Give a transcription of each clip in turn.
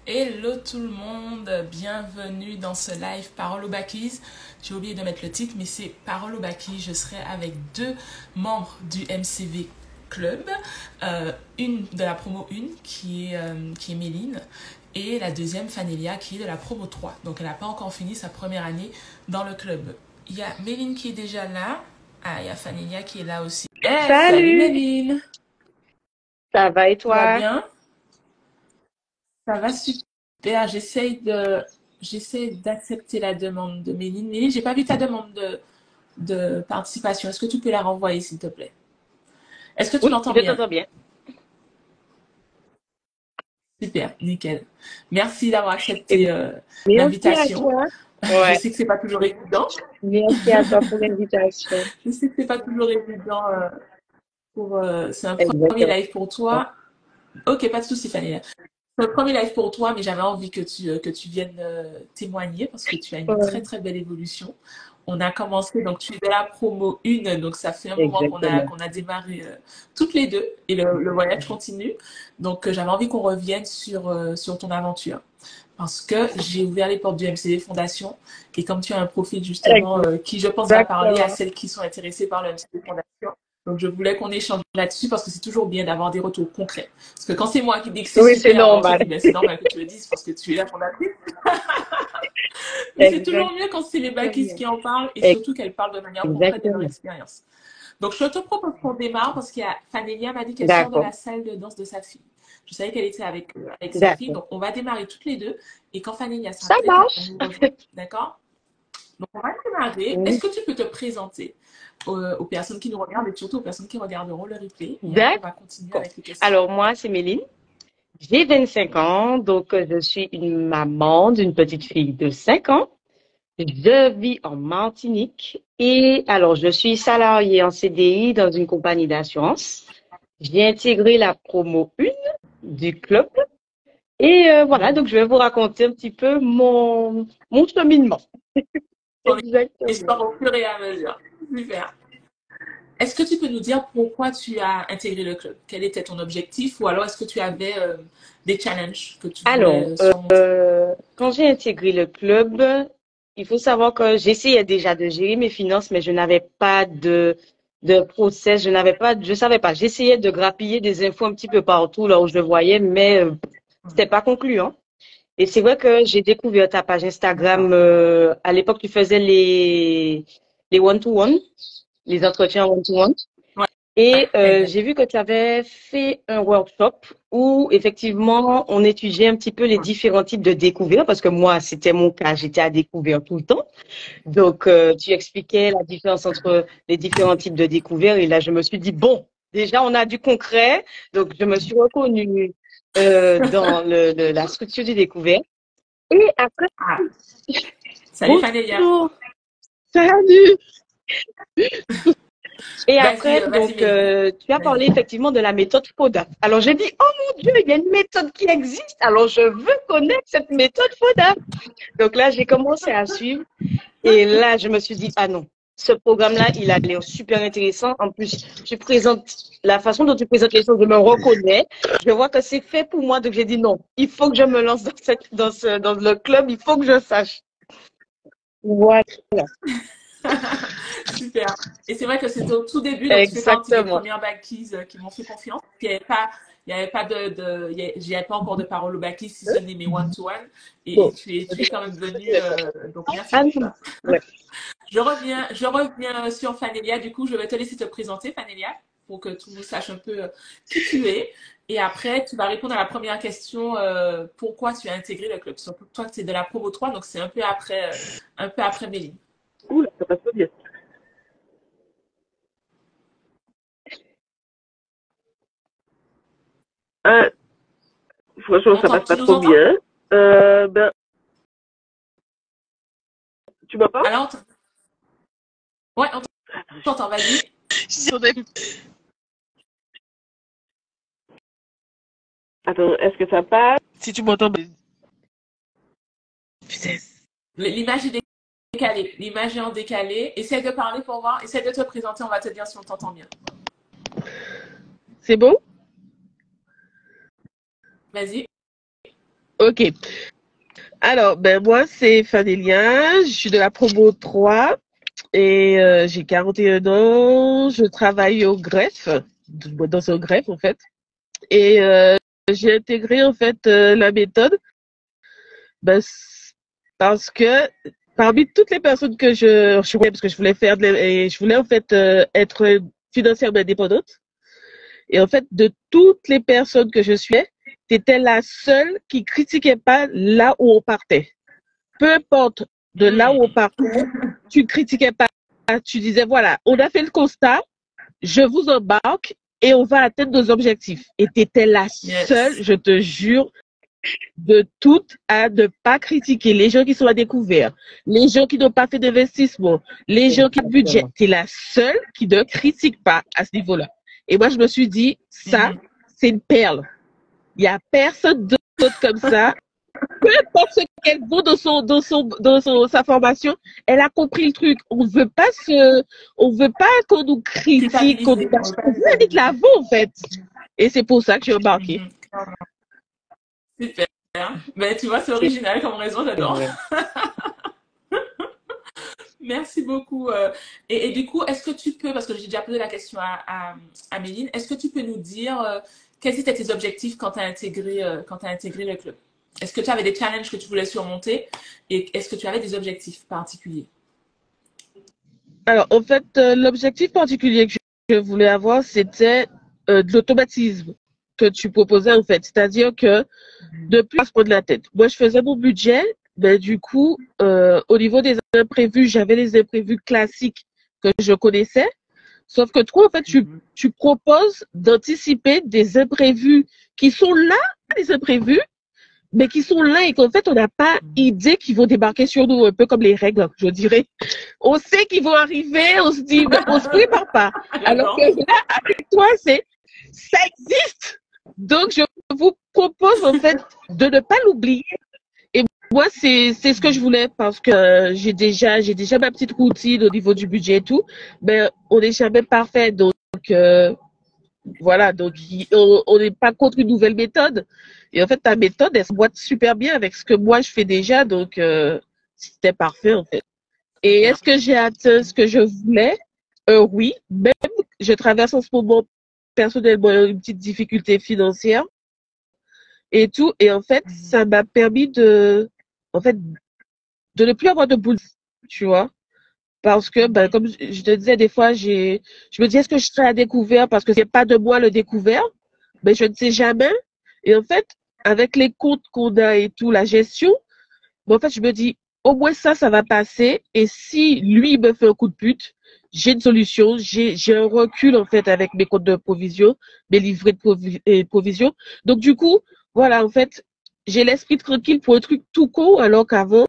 Hello tout le monde, bienvenue dans ce live Parole au Backies. J'ai oublié de mettre le titre, mais c'est Parole au Backies. Je serai avec deux membres du MCV Club. Une de la promo 1 qui est Méline et la deuxième Fanélia qui est de la promo 3. Donc elle n'a pas encore fini sa première année dans le club. Il y a Méline qui est déjà là. Ah, il y a Fanélia qui est là aussi. Hey, salut Salut, Méline, ça va et tu vas toi? bien? Ça va super. J'essaie d'accepter la demande de Méline. Méline, j'ai pas vu ta demande de participation. Est-ce que tu peux la renvoyer, s'il te plaît? Est-ce que tu Oui, m'entends je bien? t'entends bien. Super, nickel. Merci d'avoir Et accepté merci à l'invitation. toi. Je Ouais, sais que c'est pas toujours évident. merci à toi pour l'invitation. Je sais que c'est pas toujours évident c'est un premier Exactement. live pour toi. Ok, pas de souci, Fanny. C'est le premier live pour toi, mais j'avais envie que tu viennes témoigner parce que tu as une très Ouais, très belle évolution. On a commencé, donc tu es de la promo 1, donc ça fait un moment exactement. qu'on a démarré toutes les deux et le voyage continue. Donc j'avais envie qu'on revienne sur ton aventure parce que j'ai ouvert les portes du MCV Fondation et comme tu as un profil justement qui je pense va parler à Exactement. celles qui sont intéressées par le MCV Fondation, donc je voulais qu'on échange là-dessus parce que c'est toujours bien d'avoir des retours concrets. Parce que quand c'est moi qui dis que c'est Oui, c'est super, alors je normal. dis ben c'est normal que tu le dises parce que tu es la fondatrice. Mais c'est toujours mieux quand c'est les backistes Exactement. qui en parlent et Ex- surtout qu'elles parlent de manière concrète de leur Exactement. expérience. Donc je te propose qu'on démarre parce qu'il y a Fanélia m'a dit qu'elle sort de D'accord. la salle de danse de sa fille. Je savais qu'elle était avec sa fille, D'accord. donc on va démarrer toutes les deux et quand Fanélia sera Ça prête, elle va marche. nous rejoindre. D'accord? Donc on va démarrer. Est-ce Oui. que tu peux te présenter aux personnes qui nous regardent et surtout aux personnes qui regarderont le replay et après on va continuer D'accord. avec les questions. Alors, moi, c'est Méline. J'ai 25 ans, donc je suis une maman d'une petite fille de 5 ans. Je vis en Martinique et alors je suis salariée en CDI dans une compagnie d'assurance. J'ai intégré la promo 1 du club et voilà, donc je vais vous raconter un petit peu mon cheminement. Ton Exactement. histoire au fur et à mesure. Super. Est-ce que tu peux nous dire pourquoi tu as intégré le club? Quel était ton objectif? Ou alors est-ce que tu avais des challenges que tu voulais Alors, surmonter? quand j'ai intégré le club, il faut savoir que j'essayais déjà de gérer mes finances, mais je n'avais pas de process, je savais pas. J'essayais de grappiller des infos un petit peu partout là où je le voyais, mais c'était pas concluant. Et c'est vrai que j'ai découvert ta page Instagram. D'accord. À l'époque, tu faisais les one-to-one, les entretiens one-to-one. Ouais, Et exact. j'ai vu que tu avais fait un workshop où effectivement on étudiait un petit peu les différents types de découvertes, parce que moi, c'était mon cas, j'étais à découvert tout le temps. Donc, tu expliquais la différence entre les différents types de découvertes. Et là, je me suis dit, bon, déjà, on a du concret. Donc, je me suis reconnue dans la structure du découvert. Et après, Ah, salut Fanélia. bonjour, salut. Et Vas-y, après, vas-y donc, Méline. tu as Vas-y. parlé effectivement de la méthode FODA. Alors, j'ai dit, oh mon Dieu, il y a une méthode qui existe. Alors, je veux connaître cette méthode FODA. Donc là, j'ai commencé à suivre. Et là, je me suis dit, ah non, ce programme-là, il a l'air super intéressant. En plus, tu présentes la façon dont tu présentes les choses, je me reconnais. Je vois que c'est fait pour moi. Donc, j'ai dit non, il faut que je me lance dans le club, il faut que je sache. Voilà, Super. Et c'est vrai que c'était au tout début, donc tu fais partie des exactement. premières backies qui m'ont fait confiance. Il y avait pas j'avais pas encore de parole au backies si ce n'est mes one-to-one. Et Bon. tu es quand même venu, donc merci Ah pour non, ça. ouais. Je reviens sur Fanélia. Du coup, je vais te laisser te présenter, Fanélia, pour que tout le monde sache un peu qui tu es. Et après, tu vas répondre à la première question, pourquoi tu as intégré le club. Surtout toi, tu es de la promo 3, donc c'est un peu après Méline. Oula, ça passe pas bien. Ah, franchement, ça passe Tu pas nous trop entends? bien. Ben, tu m'entends? Alors, ouais, on t'entend, vas-y. Attends, est-ce que ça passe? Si tu m'entends, putain, L'image est décalée. L'image est en décalé. Essaie de parler pour voir. Essaie de te présenter. On va te dire si on t'entend bien. c'est bon? Vas-y. Ok. Alors, ben moi, c'est Fanélia. Je suis de la promo 3 et j'ai 41 ans. Je travaille au greffe, dans un greffe en fait. Et j'ai intégré en fait la méthode ben, parce que parmi toutes les personnes que je voulais, parce que je voulais et je voulais en fait être financièrement indépendante. Et en fait, de toutes les personnes que je suis, tu étais la seule qui critiquait pas là où on partait. Peu importe de là où on partait, tu ne critiquais pas. Tu disais, voilà, on a fait le constat, je vous embarque et on va atteindre nos objectifs. Et tu étais la seule, Yes. je te jure, de toutes à ne pas critiquer les gens qui sont à découvert, les gens qui n'ont pas fait d'investissement, les gens qui ont budget. Exactement. Tu es la seule qui ne critique pas à ce niveau-là. Et moi, je me suis dit, ça, c'est une perle. Il n'y a personne d'autre comme ça. Peu importe ce qu'elle vaut sa formation, elle a compris le truc. On veut pas qu'on nous critique, qu'on nous Culpabiliser. on veut aller de l'avant, en fait. Et c'est pour ça que j'ai embarqué. Super. Ben, tu vois, c'est C'est original comme raison, j'adore. vrai. Merci beaucoup. Et du coup, est-ce que tu peux, parce que j'ai déjà posé la question à Méline, est-ce que tu peux nous dire quels étaient tes objectifs quand tu as quand tu intégré le club? Est-ce que tu avais des challenges que tu voulais surmonter et est-ce que tu avais des objectifs particuliers? Alors, en fait, l'objectif particulier que je voulais avoir, c'était de l'automatisme que tu proposais, en fait. C'est-à-dire que de plus à se prendre la tête. Moi, je faisais mon budget, mais du coup, au niveau des imprévus, j'avais les imprévus classiques que je connaissais. Sauf que toi, en fait, tu proposes d'anticiper des imprévus qui sont là, les imprévus, mais qui sont là et qu'en fait, on n'a pas idée qu'ils vont débarquer sur nous, un peu comme les règles, je dirais. On sait qu'ils vont arriver, on se dit, mais on se prépare pas. Alors que J'adore. là, avec toi, ça existe. Donc, je vous propose, en fait, de ne pas l'oublier. Et moi, c'est ce que je voulais parce que j'ai déjà ma petite routine au niveau du budget et tout. Mais on n'est jamais parfait. Donc, voilà. Donc, on n'est pas contre une nouvelle méthode. Et en fait, ta méthode, elle se boite super bien avec ce que moi, je fais déjà. Donc, c'était parfait, en fait. Et Super. est-ce que j'ai atteint ce que je voulais? Oui. Même, je traverse en ce moment personnellement une petite difficulté financière et tout. Et en fait, ça m'a permis en fait, de ne plus avoir de boule, tu vois. Parce que, ben, comme je te disais, des fois, je me dis, est-ce que je serai à découvert parce que c'est pas de moi le découvert? Mais je ne sais jamais. Et en fait, avec les comptes qu'on a et tout, la gestion, ben, en fait, je me dis, au moins ça va passer. Et si lui me fait un coup de pute, j'ai une solution, j'ai un recul, en fait, avec mes comptes de provision, mes livrets de provision. Donc, du coup, voilà, en fait, j'ai l'esprit tranquille pour un truc tout con, alors qu'avant,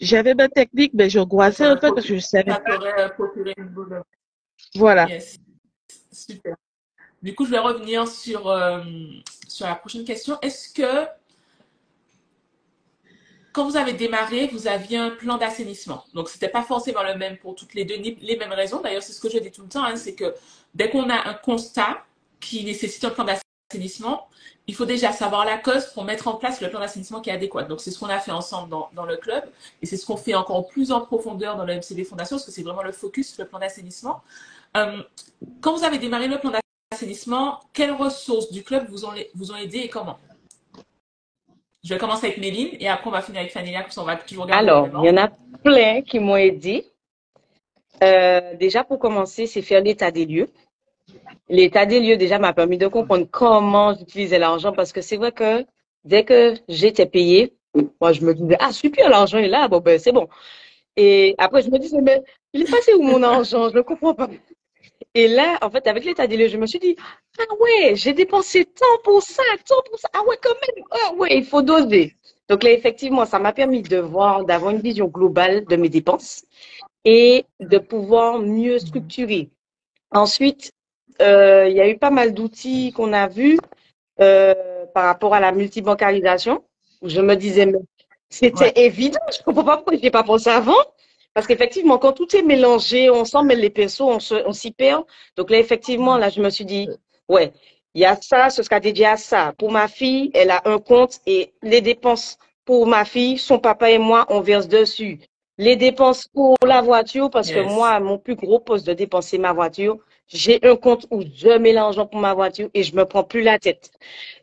j'avais ma technique, mais Ça j'angoissais, en t'aurait fait, parce que je savais ça pas. t'aurait procuré une boule. Voilà. Yes. Super. Du coup, je vais revenir sur la prochaine question. Est-ce que quand vous avez démarré, vous aviez un plan d'assainissement? Donc, c'était pas forcément le même pour toutes les deux, ni les mêmes raisons. D'ailleurs, c'est ce que je dis tout le temps, hein, c'est que dès qu'on a un constat qui nécessite un plan d'assainissement, il faut déjà savoir la cause pour mettre en place le plan d'assainissement qui est adéquat. Donc, c'est ce qu'on a fait ensemble dans le club et c'est ce qu'on fait encore plus en profondeur dans le MCV Fondation parce que c'est vraiment le focus, le plan d'assainissement. Euh, Quand vous avez démarré le plan d'assainissement, quelles ressources du club vous ont aidé et comment? Je vais commencer avec Méline et après on va finir avec Fanny, comme ça on va toujours garder le Alors, même il y en ordre. a plein qui m'ont aidé. Déjà, pour commencer, c'est faire l'état des lieux. L'état des lieux, déjà, m'a permis de comprendre comment j'utilisais l'argent parce que c'est vrai que dès que j'étais payée, moi, je me disais, ah, super, l'argent est là, bon, ben, c'est bon. Et après, je me disais, mais il est passé où mon argent? Je ne comprends pas. Et là, en fait, avec l'état des lieux, je me suis dit, ah ouais, j'ai dépensé tant pour ça. Ah ouais, quand même. Ah ouais, il faut doser. Donc là, effectivement, ça m'a permis d'avoir une vision globale de mes dépenses et de pouvoir mieux structurer. Ensuite, il y a eu pas mal d'outils qu'on a vus par rapport à la multibancarisation. Je me disais, mais Ouais. c'était évident, je ne comprends pas pourquoi je n'y ai pas pensé avant. Parce qu'effectivement, quand tout est mélangé, on s'en mêle les pinceaux, on s'y perd. Donc là, effectivement, là, je me suis dit, ouais. Il y a ça, ce sera dédié à ça. Pour ma fille, elle a un compte et les dépenses pour ma fille, son papa et moi, on verse dessus. Les dépenses pour la voiture, parce que Yes. moi, mon plus gros poste de dépense, c'est ma voiture. J'ai un compte où je mets l'argent pour ma voiture et je me prends plus la tête.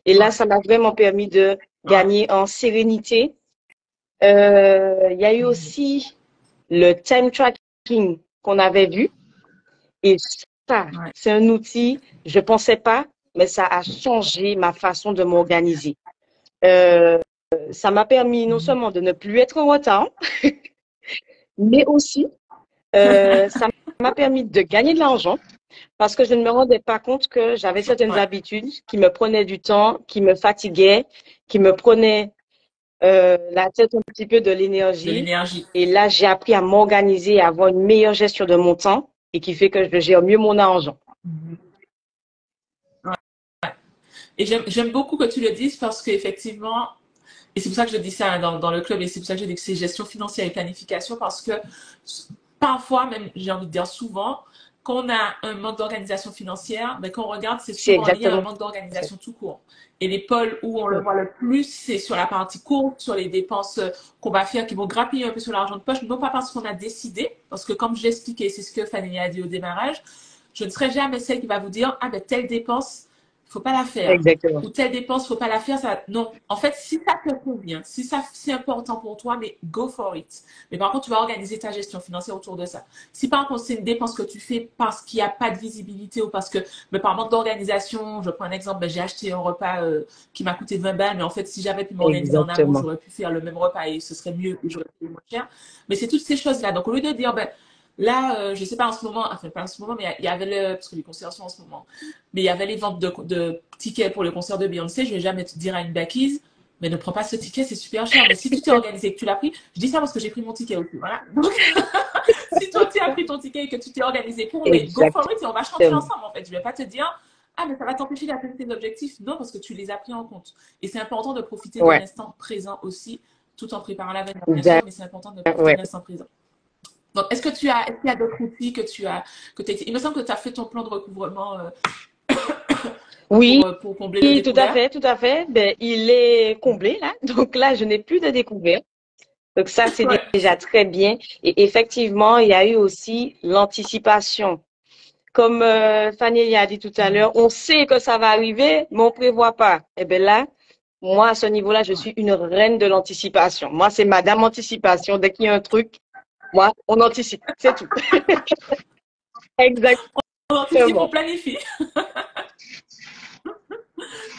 Et là, Ouais. ça m'a vraiment permis de Ouais. gagner en sérénité. Il y a eu aussi le time tracking qu'on avait vu. Et ça, Ouais. c'est un outil, je pensais pas, mais ça a changé ma façon de m'organiser. Euh, Ça m'a permis non seulement de ne plus être en retard, mais aussi, ça m'a permis de gagner de l'argent parce que je ne me rendais pas compte que j'avais certaines Ouais. habitudes qui me prenaient du temps, qui me fatiguaient, qui me prenaient la tête un petit peu de De l'énergie. l'énergie. Et là, j'ai appris à m'organiser, à avoir une meilleure gestion de mon temps et qui fait que je gère mieux mon argent. Ouais. Et j'aime beaucoup que tu le dises parce qu'effectivement, et c'est pour ça que je dis ça dans le club, et c'est pour ça que je dis que c'est gestion financière et planification, parce que parfois, même j'ai envie de dire souvent, quand on a un manque d'organisation financière, ben, quand on regarde, c'est C'est souvent lié à un exactement manque ça. d'organisation tout court. Et les pôles où on le voit le plus, c'est sur la partie courte, sur les dépenses qu'on va faire, qui vont grappiller un peu sur l'argent de poche, non pas parce qu'on a décidé, parce que comme je l'ai expliqué, c'est ce que Fanny a dit au démarrage, je ne serai jamais celle qui va vous dire, ah ben telle dépense, faut pas la faire. Exactement. Ou telle dépense, faut pas la faire. Ça... Non. En fait, si ça te convient, si ça c'est important pour toi, mais go for it. Mais par contre, tu vas organiser ta gestion financière autour de ça. Si par contre c'est une dépense que tu fais parce qu'il n'y a pas de visibilité ou parce que, mais par manque d'organisation, je prends un exemple, ben, j'ai acheté un repas qui m'a coûté 20 balles, mais en fait, si j'avais pu m'organiser en amont, Exactement. j'aurais pu faire le même repas et ce serait mieux et j'aurais payé moins cher. Mais c'est toutes ces choses-là. Donc, au lieu de dire, ben, là, je sais pas en ce moment, enfin pas en ce moment, mais il y avait le, parce que les concerts sont en ce moment, mais il y avait les ventes de tickets pour le concert de Beyoncé. Je vais jamais te dire à une bacchise, mais ne prends pas ce ticket, c'est super cher. Mais si tu t'es organisé et que tu l'as pris, je dis ça parce que j'ai pris mon ticket aussi. Voilà. Donc, si toi tu as pris ton ticket et que tu t'es organisé pour, mais go for it et on va chanter Exactement. ensemble en fait. Je vais pas te dire, ah mais ça va t'empêcher d'atteindre tes objectifs. Non, parce que tu les as pris en compte. Et c'est important de profiter de Ouais. l'instant présent aussi, tout en préparant l'avenir, bien sûr, D'ac- mais c'est important de profiter Ouais. de l'instant présent. Donc, est-ce qu'il y a d'autres outils que tu as, il me semble que tu as fait ton plan de recouvrement Oui, pour combler le tout à découvert. fait, tout à fait. Ben, il est comblé là. Donc là, je n'ai plus de découvert. Donc ça, c'est Ouais. déjà très bien. Et effectivement, il y a eu aussi l'anticipation. Comme Fanny a dit tout à l'heure, on sait que ça va arriver, mais on prévoit pas. Eh bien là, moi, à ce niveau-là, je suis une reine de l'anticipation. Moi, c'est Madame Anticipation. Dès qu'il y a un truc, moi, on anticipe. C'est tout. On anticipe, on Exactement. planifie.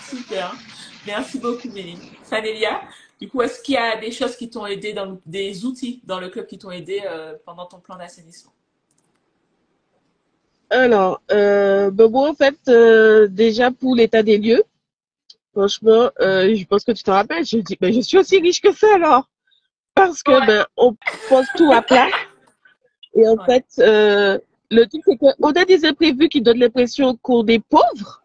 Super. Merci beaucoup, Méline. Fanélia, du coup, est-ce qu'il y a des choses qui t'ont aidé, des outils dans le club qui t'ont aidé pendant ton plan d'assainissement? Alors, ben moi, en fait, déjà pour l'état des lieux, franchement, je pense que tu te rappelles, je dis, ben, je suis aussi riche que ça alors. Parce que, Ouais. ben, on pose tout à plat. Et en Ouais. fait, le truc, c'est qu'on a des imprévus qui donnent l'impression qu'on est pauvre.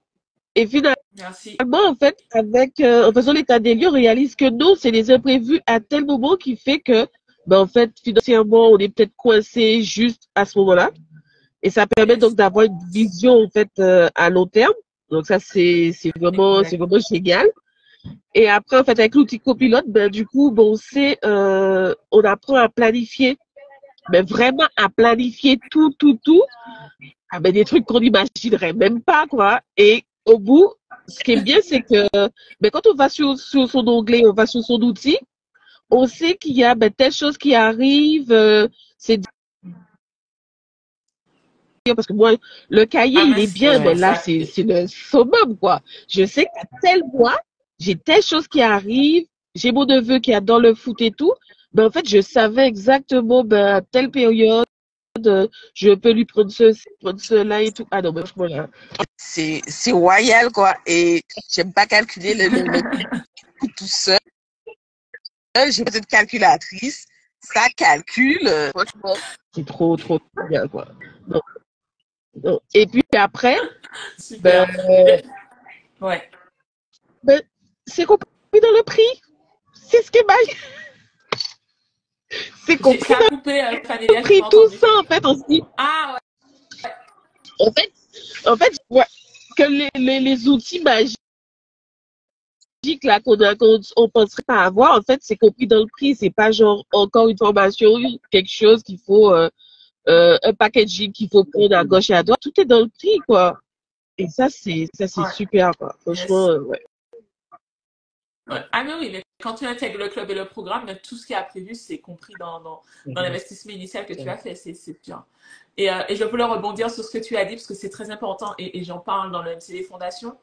Et finalement, Merci. en fait, en faisant l'état des lieux, on réalise que non, c'est les imprévus à tel moment qui fait que, ben, en fait, financièrement, on est peut-être coincé juste à ce moment-là. Et ça permet donc Yes. d'avoir une vision, en fait, à long terme. Donc ça, c'est Exact. vraiment génial. Et après, en fait, avec l'outil copilote, ben, du coup, bon, on apprend à planifier, mais vraiment à planifier tout. Ah, ben, des trucs qu'on n'imaginerait même pas, quoi. Et au bout, ce qui est bien, c'est que, ben, quand on va sur son onglet, on va sur son outil, on sait qu'il y a, ben, telle chose qui arrive, c'est dire, parce que moi, le cahier, Ah il est mince, bien, ouais, mais là, exact. c'est le summum, quoi. Je sais qu'à tel mois, j'ai telle chose qui arrive, j'ai mon neveu qui adore le foot et tout. Ben, en fait, je savais exactement, ben, à telle période, je peux lui prendre ceci, prendre cela et tout. Ah non, mais franchement, là, c'est royal, quoi. Et j'aime pas calculer le coût tout seul. J'ai peut-être calculatrice, ça calcule, franchement. C'est trop bien, quoi. Non, non. Et puis après, ben, Super. Ouais. ben, c'est compris dans le prix. C'est ce qui est mal. C'est compris Ça a dans coupé, le Fanélia, j'ai prix. pas Tout entendu. ça, en fait, on se dit. Ah En fait, ouais. que les outils magiques là qu'on penserait pas avoir, en fait, c'est compris dans le prix. C'est pas genre encore une formation, quelque chose qu'il faut, un packaging qu'il faut prendre à gauche et à droite. Tout est dans le prix, quoi. Et ça, c'est Ouais. super, quoi. Franchement, Yes. ouais. Ouais. Ah mais oui, mais quand tu intègres le club et le programme, mais tout ce qui est prévu, c'est compris dans l'investissement initial que tu as fait, c'est bien. Et je voulais rebondir sur ce que tu as dit, parce que c'est très important, et j'en parle dans le MCV Fondation.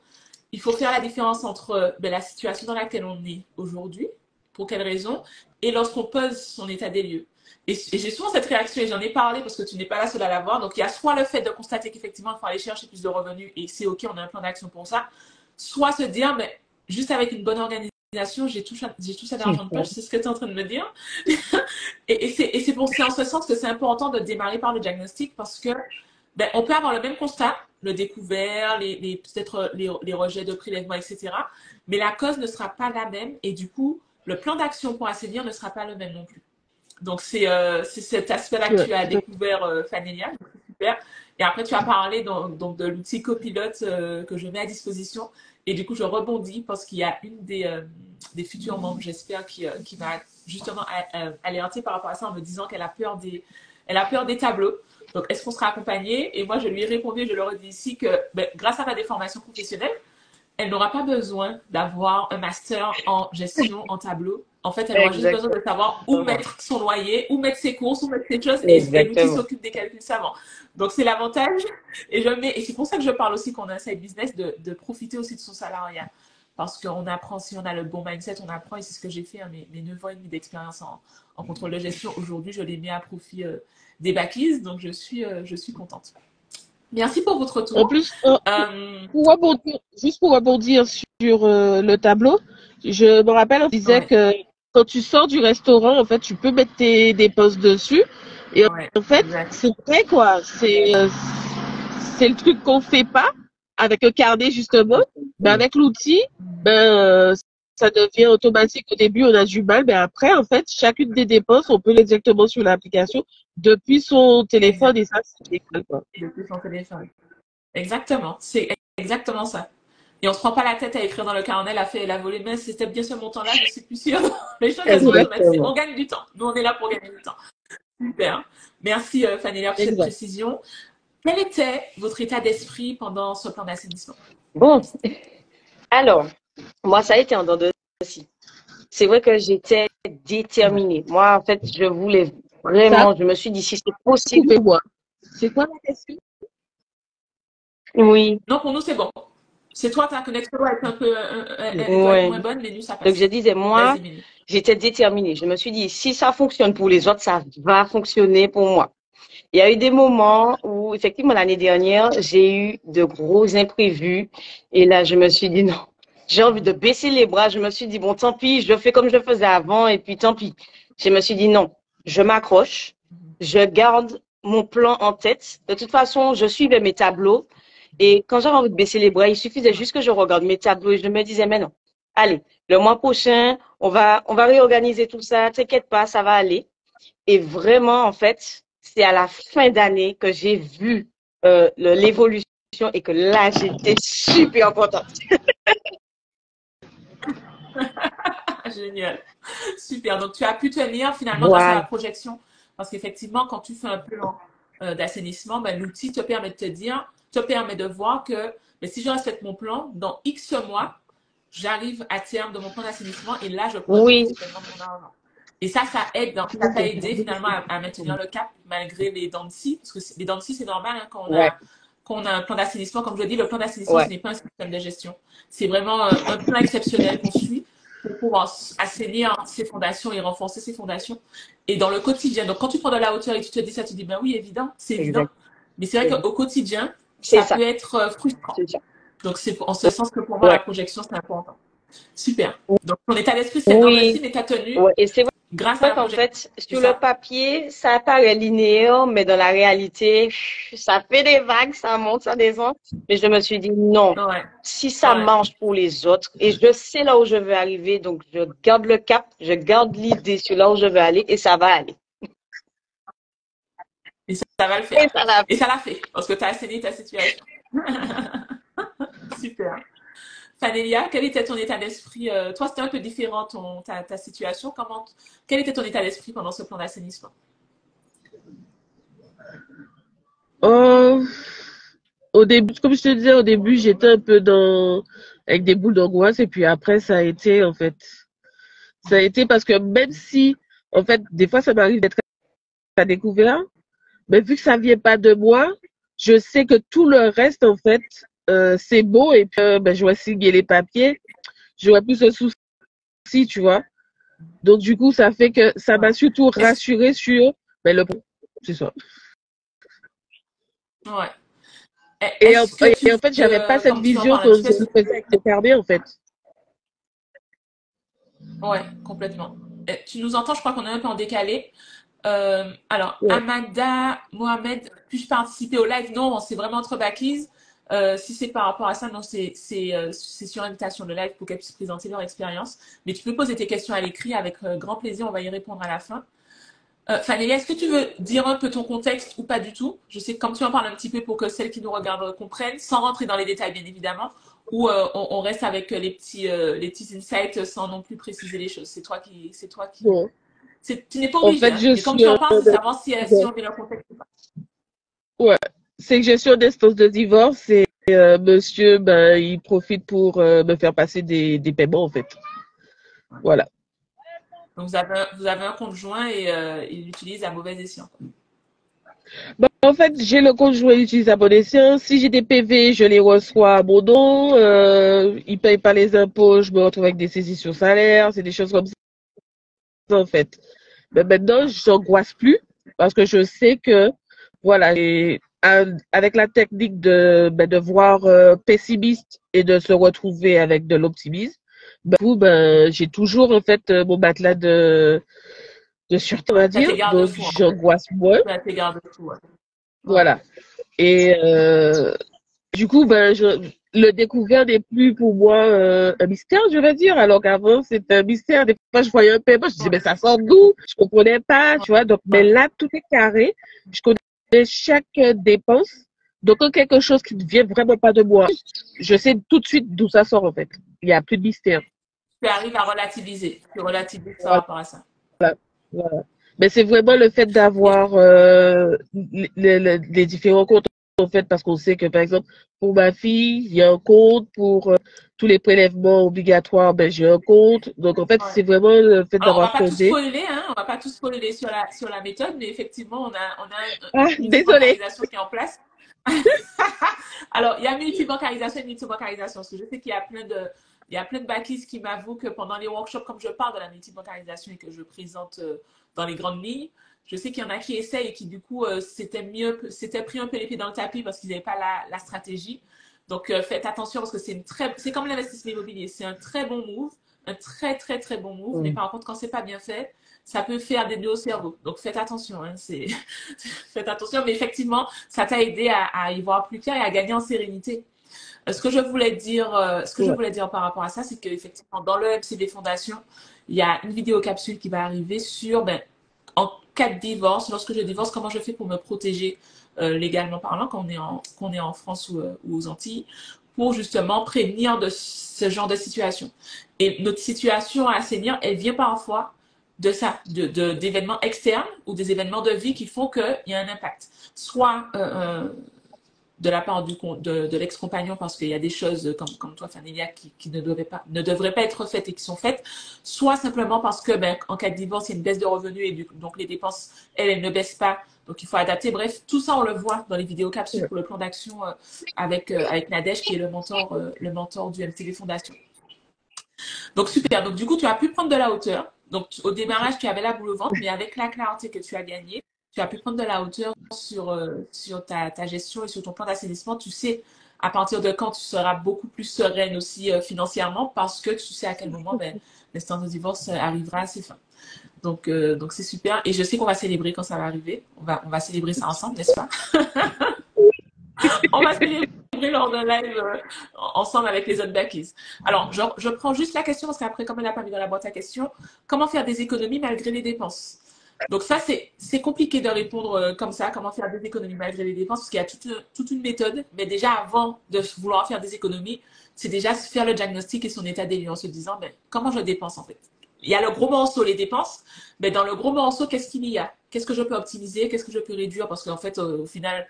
Il faut faire la différence entre la situation dans laquelle on est aujourd'hui, pour quelles raisons, et lorsqu'on pose son état des lieux. Et j'ai souvent cette réaction, et j'en ai parlé parce que tu n'es pas la seule à l'avoir. Donc il y a soit le fait de constater qu'effectivement, il faut aller chercher plus de revenus, et c'est OK, on a un plan d'action pour ça, soit se dire, mais juste avec une bonne organisation, j'ai tout ça d'argent de poche, c'est ce que tu es en train de me dire. Et c'est en ce sens que c'est important de démarrer par le diagnostic, parce que on peut avoir le même constat, le découvert, peut-être les rejets de prélèvements, etc. Mais la cause ne sera pas la même, et du coup, le plan d'action pour assainir ne sera pas le même non plus. Donc, c'est cet aspect-là que tu as découvert, Fanélia, donc c'est super. Et après, tu as parlé donc de l'outil copilote que je mets à disposition. Et du coup, je rebondis parce qu'il y a une des futurs membres, j'espère, qui m'a justement alerté par rapport à ça en me disant qu'elle a peur des tableaux. Donc, est-ce qu'on sera accompagné? Et moi, je lui ai répondu, je leur ai dit ici que grâce à ma déformation professionnelle, elle n'aura pas besoin d'avoir un master en gestion en tableau. En fait, elle aura juste besoin de savoir où mettre son loyer, où mettre ses courses, où mettre ses choses, et l'outil s'occupe des calculs savants. Donc, c'est l'avantage. Et c'est pour ça que je parle aussi qu'on a un side business, de profiter aussi de son salariat. Parce qu'on apprend, si on a le bon mindset, on apprend, et c'est ce que j'ai fait, mes 9 ans et demi d'expérience en contrôle de gestion. Aujourd'hui, je les mets à profit des backies, donc je suis contente. Merci pour votre retour. En plus, juste pour rebondir sur le tableau, je me rappelle, on disait que quand tu sors du restaurant, en fait, tu peux mettre tes dépenses dessus. Et en fait, c'est vrai, quoi. C'est le truc qu'on fait pas avec un carnet, justement. Mais avec l'outil, ça devient automatique. Au début, on a du mal, mais après, en fait, chacune des dépenses, on peut directement sur l'application depuis son téléphone, et ça, c'est génial, quoi. Depuis son téléphone. Exactement, c'est exactement ça. Et on se prend pas la tête à écrire dans le carnet, elle a volé, mais c'était bien ce montant-là, je suis plus sûre. Les choses, elles sont automatiques. On gagne du temps. Nous, on est là pour gagner du temps. Super. Merci, Fanélia, pour cette précision. Quel était votre état d'esprit pendant ce plan d'assainissement? Bon, alors, moi, ça a été en dents de scie. C'est vrai que j'étais déterminée. Moi, en fait, je voulais vraiment, je me suis dit, si c'est possible. C'est quoi la question? Oui. Non, pour nous, c'est bon. C'est toi, ta connexion doit être un peu moins bonne, mais nous, ça passe. Donc, je disais, moi, j'étais déterminée. Je me suis dit, si ça fonctionne pour les autres, ça va fonctionner pour moi. Il y a eu des moments où, effectivement, l'année dernière, j'ai eu de gros imprévus. Et là, je me suis dit, non, j'ai envie de baisser les bras. Je me suis dit, bon, tant pis, je fais comme je faisais avant, et puis tant pis. Je me suis dit, non, je m'accroche, je garde mon plan en tête. De toute façon, je suivais mes tableaux. Et quand j'avais envie de baisser les bras, il suffisait juste que je regarde mes tableaux et je me disais, mais non, allez, le mois prochain, on va réorganiser tout ça, t'inquiète pas, ça va aller. Et vraiment, en fait, c'est à la fin d'année que j'ai vu l'évolution et que là, j'étais super contente. Génial. Super. Donc, tu as pu tenir finalement grâce à la projection. Parce qu'effectivement, quand tu fais un plan d'assainissement, l'outil te permet de voir que si je respecte mon plan, dans X mois, j'arrive à terme de mon plan d'assainissement et là, je prends mon argent. Et ça aide, ça t'a aidé finalement à maintenir le cap malgré les dents de scie. Parce que les dents de scie, c'est normal quand on a un plan d'assainissement. Comme je dis, le plan d'assainissement, ce n'est pas un système de gestion. C'est vraiment un plan exceptionnel qu'on suit pour pouvoir assainir ses fondations et renforcer ses fondations. Et dans le quotidien, donc quand tu prends de la hauteur et tu te dis ça, tu dis, ben oui, évident, c'est évident. Mais c'est vrai qu'au quotidien, ça peut être frustrant. Donc c'est en ce sens que pour moi, la projection, c'est important. Super. Donc ton état d'esprit, c'est normal, mais tu as tenu. Et c'est vrai. Grâce à en fait, sur le papier, ça paraît linéaire, mais dans la réalité, ça fait des vagues, ça monte, ça descend. Mais je me suis dit, non, si ça marche pour les autres, et je sais là où je veux arriver, donc je garde le cap, je garde l'idée sur là où je veux aller, et ça va aller. Et ça va le faire. Et ça l'a fait, parce que tu as assaini ta situation. Super. Fanélia, quel était ton état d'esprit? Toi, c'était un peu différent ta situation. Quel était ton état d'esprit pendant ce plan d'assainissement? Oh, au début, comme je te disais, au début, j'étais un peu avec des boules d'angoisse et puis après, ça a été, en fait, ça a été parce que même si, en fait, des fois, ça m'arrive d'être à découvert, mais vu que ça vient pas de moi, je sais que tout le reste, en fait, c'est beau et puis, ben, je vais signer les papiers, j'aurais plus de soucis, tu vois. Donc, du coup, ça fait que ça m'a surtout Est-ce rassuré sur, ben, c'est ça. ouais. Et en, Est-ce que tu et en fait, j'avais pas cette comme tu en vision parles un que petit peu, je le faisais avec le carnet, en fait. ouais, complètement. Tu nous entends? Je crois qu'on est un peu en décalé. Alors, Ouais. Amanda, Mohamed, puis-je participer au live? Non, c'est vraiment entre backies. Si c'est par rapport à ça, non, c'est sur invitation de live pour qu'elles puissent présenter leur expérience. Mais tu peux poser tes questions à l'écrit avec grand plaisir, on va y répondre à la fin. Fanny, est-ce que tu veux dire un peu ton contexte ou pas du tout? Je sais que comme tu en parles un petit peu pour que celles qui nous regardent comprennent, sans rentrer dans les détails bien évidemment, ou on reste avec les petits insights sans non plus préciser les choses. C'est toi qui. Bon. Tu n'es pas En obligé, fait, hein. je Mais comme suis tu en parles, c'est savoir si ouais. on met leur contexte ou pas. Ouais. C'est que je suis en instance de divorce et monsieur, ben, il profite pour me faire passer des paiements, en fait. Voilà. Donc vous avez un conjoint et il l'utilise à mauvais escient. Ben, en fait, j'ai le compte joué utilise à bon escient. Si j'ai des PV, je les reçois à mon nom. Il paye pas les impôts, je me retrouve avec des saisies sur salaire. C'est des choses comme ça, en fait. Mais maintenant, j'angoisse plus parce que je sais que, voilà, avec la technique de voir pessimiste et de se retrouver avec de l'optimisme, ben, du coup, ben, j'ai toujours, en fait, mon matelas de sûreté, on Ouais, va ça dire. tes Donc, garde-fous en fait. j'angoisse moins. Ça tes garde-fous, ouais. Ouais. Voilà. Et du coup, ben, le découvert n'est plus pour moi un mystère, je vais dire, alors qu'avant, c'était un mystère. Des fois, je voyais un paiement, je disais, mais ça sort d'où? Je comprenais pas, tu vois. Donc, mais Ouais. là, tout est carré. Je connais chaque dépense. Donc, quand quelque chose qui ne vient vraiment pas de moi, je sais tout de suite d'où ça sort, en fait. Il n'y a plus de mystère. Tu arrives à relativiser. Tu relativises par Voilà. rapport à ça. Voilà. Mais c'est vraiment le fait Et d'avoir les différents comptes en fait, parce qu'on sait que par exemple pour ma fille, il y a un compte pour tous les prélèvements obligatoires, ben j'ai un compte. Donc en fait, ouais. c'est vraiment le fait Alors, on va d'avoir pas tout creusé. spoiler, hein, on va pas tout spoiler sur la méthode, mais effectivement, on a Ah, une désolée. multibancarisation qui est en place. Alors, il y a multibancarisation et multibancarisation. Parce que je sais qu'il y a il y a plein de backies qui m'avouent que pendant les workshops, comme je parle de la multibancarisation et que je présente dans les grandes lignes, je sais qu'il y en a qui essayent et qui, du coup, s'étaient pris un peu les pieds dans le tapis parce qu'ils n'avaient pas la stratégie. Donc, faites attention parce que c'est comme l'investissement immobilier. C'est un très bon move, un très, très, très bon move. Mais par contre, quand c'est pas bien fait, ça peut faire des nœuds au cerveau. Donc, faites attention. Hein, faites attention. Mais effectivement, ça t'a aidé à y voir plus clair et à gagner en sérénité. Ce que je Ouais. voulais dire par rapport à ça, c'est qu'effectivement, dans le MCV Fondation, il y a une vidéo capsule qui va arriver sur, en cas de divorce, lorsque je divorce, comment je fais pour me protéger légalement parlant, qu'on est en France ou aux Antilles, pour justement prévenir de ce genre de situation. Et notre situation à assainir, elle vient parfois de ça, d'événements externes ou des événements de vie qui font qu'il y a un impact. Soit de la part de l'ex-compagnon parce qu'il y a des choses comme toi, Fanélia, qui ne devraient pas être faites et qui sont faites, soit simplement parce que en cas de divorce, il y a une baisse de revenus et donc les dépenses, elles ne baissent pas. Donc il faut adapter. Bref, tout ça, on le voit dans les vidéos capsules pour le plan d'action avec Nadège, qui est le mentor du MTV Fondation. Donc super. Donc du coup, tu as pu prendre de la hauteur. Donc au démarrage, tu avais la boule au ventre, mais avec la clarté que tu as gagnée, tu as pu prendre de la hauteur sur ta gestion et sur ton plan d'assainissement. Tu sais à partir de quand tu seras beaucoup plus sereine aussi financièrement parce que tu sais à quel moment l'instance de divorce arrivera à ses fins. Donc c'est super. Et je sais qu'on va célébrer quand ça va arriver. On va célébrer ça ensemble, n'est-ce pas? On va célébrer lors d'un live ensemble avec les autres backies. Alors, je prends juste la question parce qu'après, comme elle n'a pas mis dans la boîte à questions, comment faire des économies malgré les dépenses? Donc ça, c'est compliqué de répondre comme ça, comment faire des économies malgré les dépenses, parce qu'il y a toute une méthode. Mais déjà, avant de vouloir faire des économies, c'est déjà faire le diagnostic et son état des lieux en se disant, ben, comment je dépense en fait. Il y a le gros morceau, les dépenses. Mais dans le gros morceau, qu'est-ce qu'il y a? Qu'est-ce que je peux optimiser? Qu'est-ce que je peux réduire? Parce qu'en fait, au final,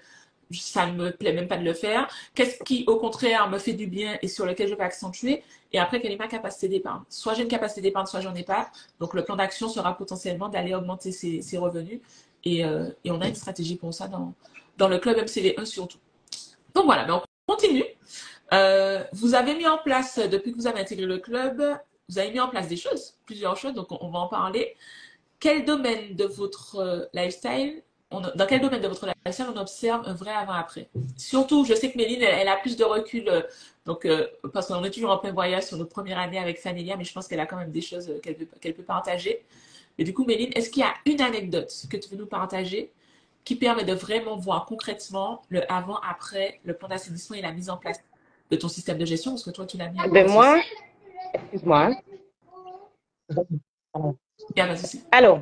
ça ne me plaît même pas de le faire. Qu'est-ce qui, au contraire, me fait du bien et sur lequel je vais accentuer? Et après, quelle est ma capacité d'épargne? Soit j'ai une capacité d'épargne, soit j'en ai pas. Donc, le plan d'action sera potentiellement d'aller augmenter ses revenus. Et on a une stratégie pour ça dans le club MCV1 surtout. Donc voilà, ben on continue. Vous avez mis en place, depuis que vous avez intégré le club, vous avez mis en place des choses, plusieurs choses, donc on va en parler. Quel domaine de votre lifestyle, dans quel domaine de votre lifestyle on observe un vrai avant-après? Surtout, je sais que Méline, elle a plus de recul, parce qu'on est toujours en plein voyage sur notre première année avec Fanélia, mais je pense qu'elle a quand même des choses qu'elle peut partager. Et du coup, Méline, est-ce qu'il y a une anecdote que tu veux nous partager qui permet de vraiment voir concrètement le avant-après, le plan d'assainissement et la mise en place de ton système de gestion, parce que toi, tu l'as mis en Ben place moi, aussi. excuse-moi. Il n'y a pas de souci. Alors,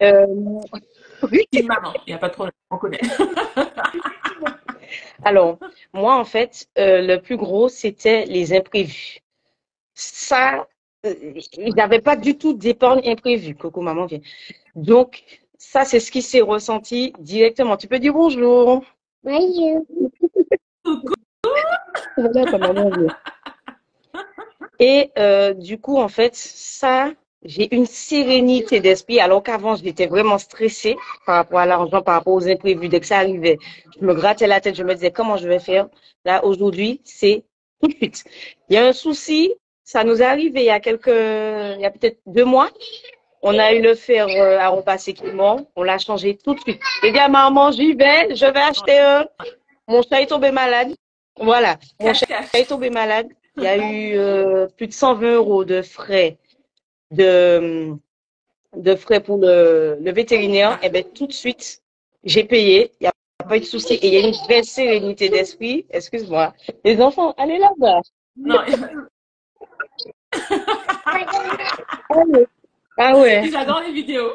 oui. Team maman, il n'y a pas de problème, on connaît. Alors, moi, en fait, le plus gros, c'était les imprévus. Ça, il n'y avait pas du tout d'épargne imprévue. Coucou, maman vient. Donc, ça, c'est ce qui s'est ressenti directement. Tu peux dire bonjour. Bonjour. Voilà, ta maman vient. Et du coup, en fait, ça, j'ai une sérénité d'esprit, alors qu'avant, j'étais vraiment stressée par rapport à l'argent, par rapport aux imprévus. Dès que ça arrivait, je me grattais la tête, je me disais comment je vais faire. Là, aujourd'hui, c'est tout de suite. Il y a un souci, ça nous est arrivé il y a peut-être 2 mois. On a eu le fer à repasser qui mort. On l'a changé tout de suite. Les gars, maman, je vais acheter un. Mon chat est tombé malade. Voilà. Mon chat est tombé malade. Il y a eu plus de 120 € de frais pour le vétérinaire. Et bien, tout de suite, j'ai payé. Il n'y a pas eu de souci. Et il y a une vraie sérénité d'esprit. Excuse-moi. Les enfants, allez là-bas. Non. Ah ouais. J'adore les vidéos.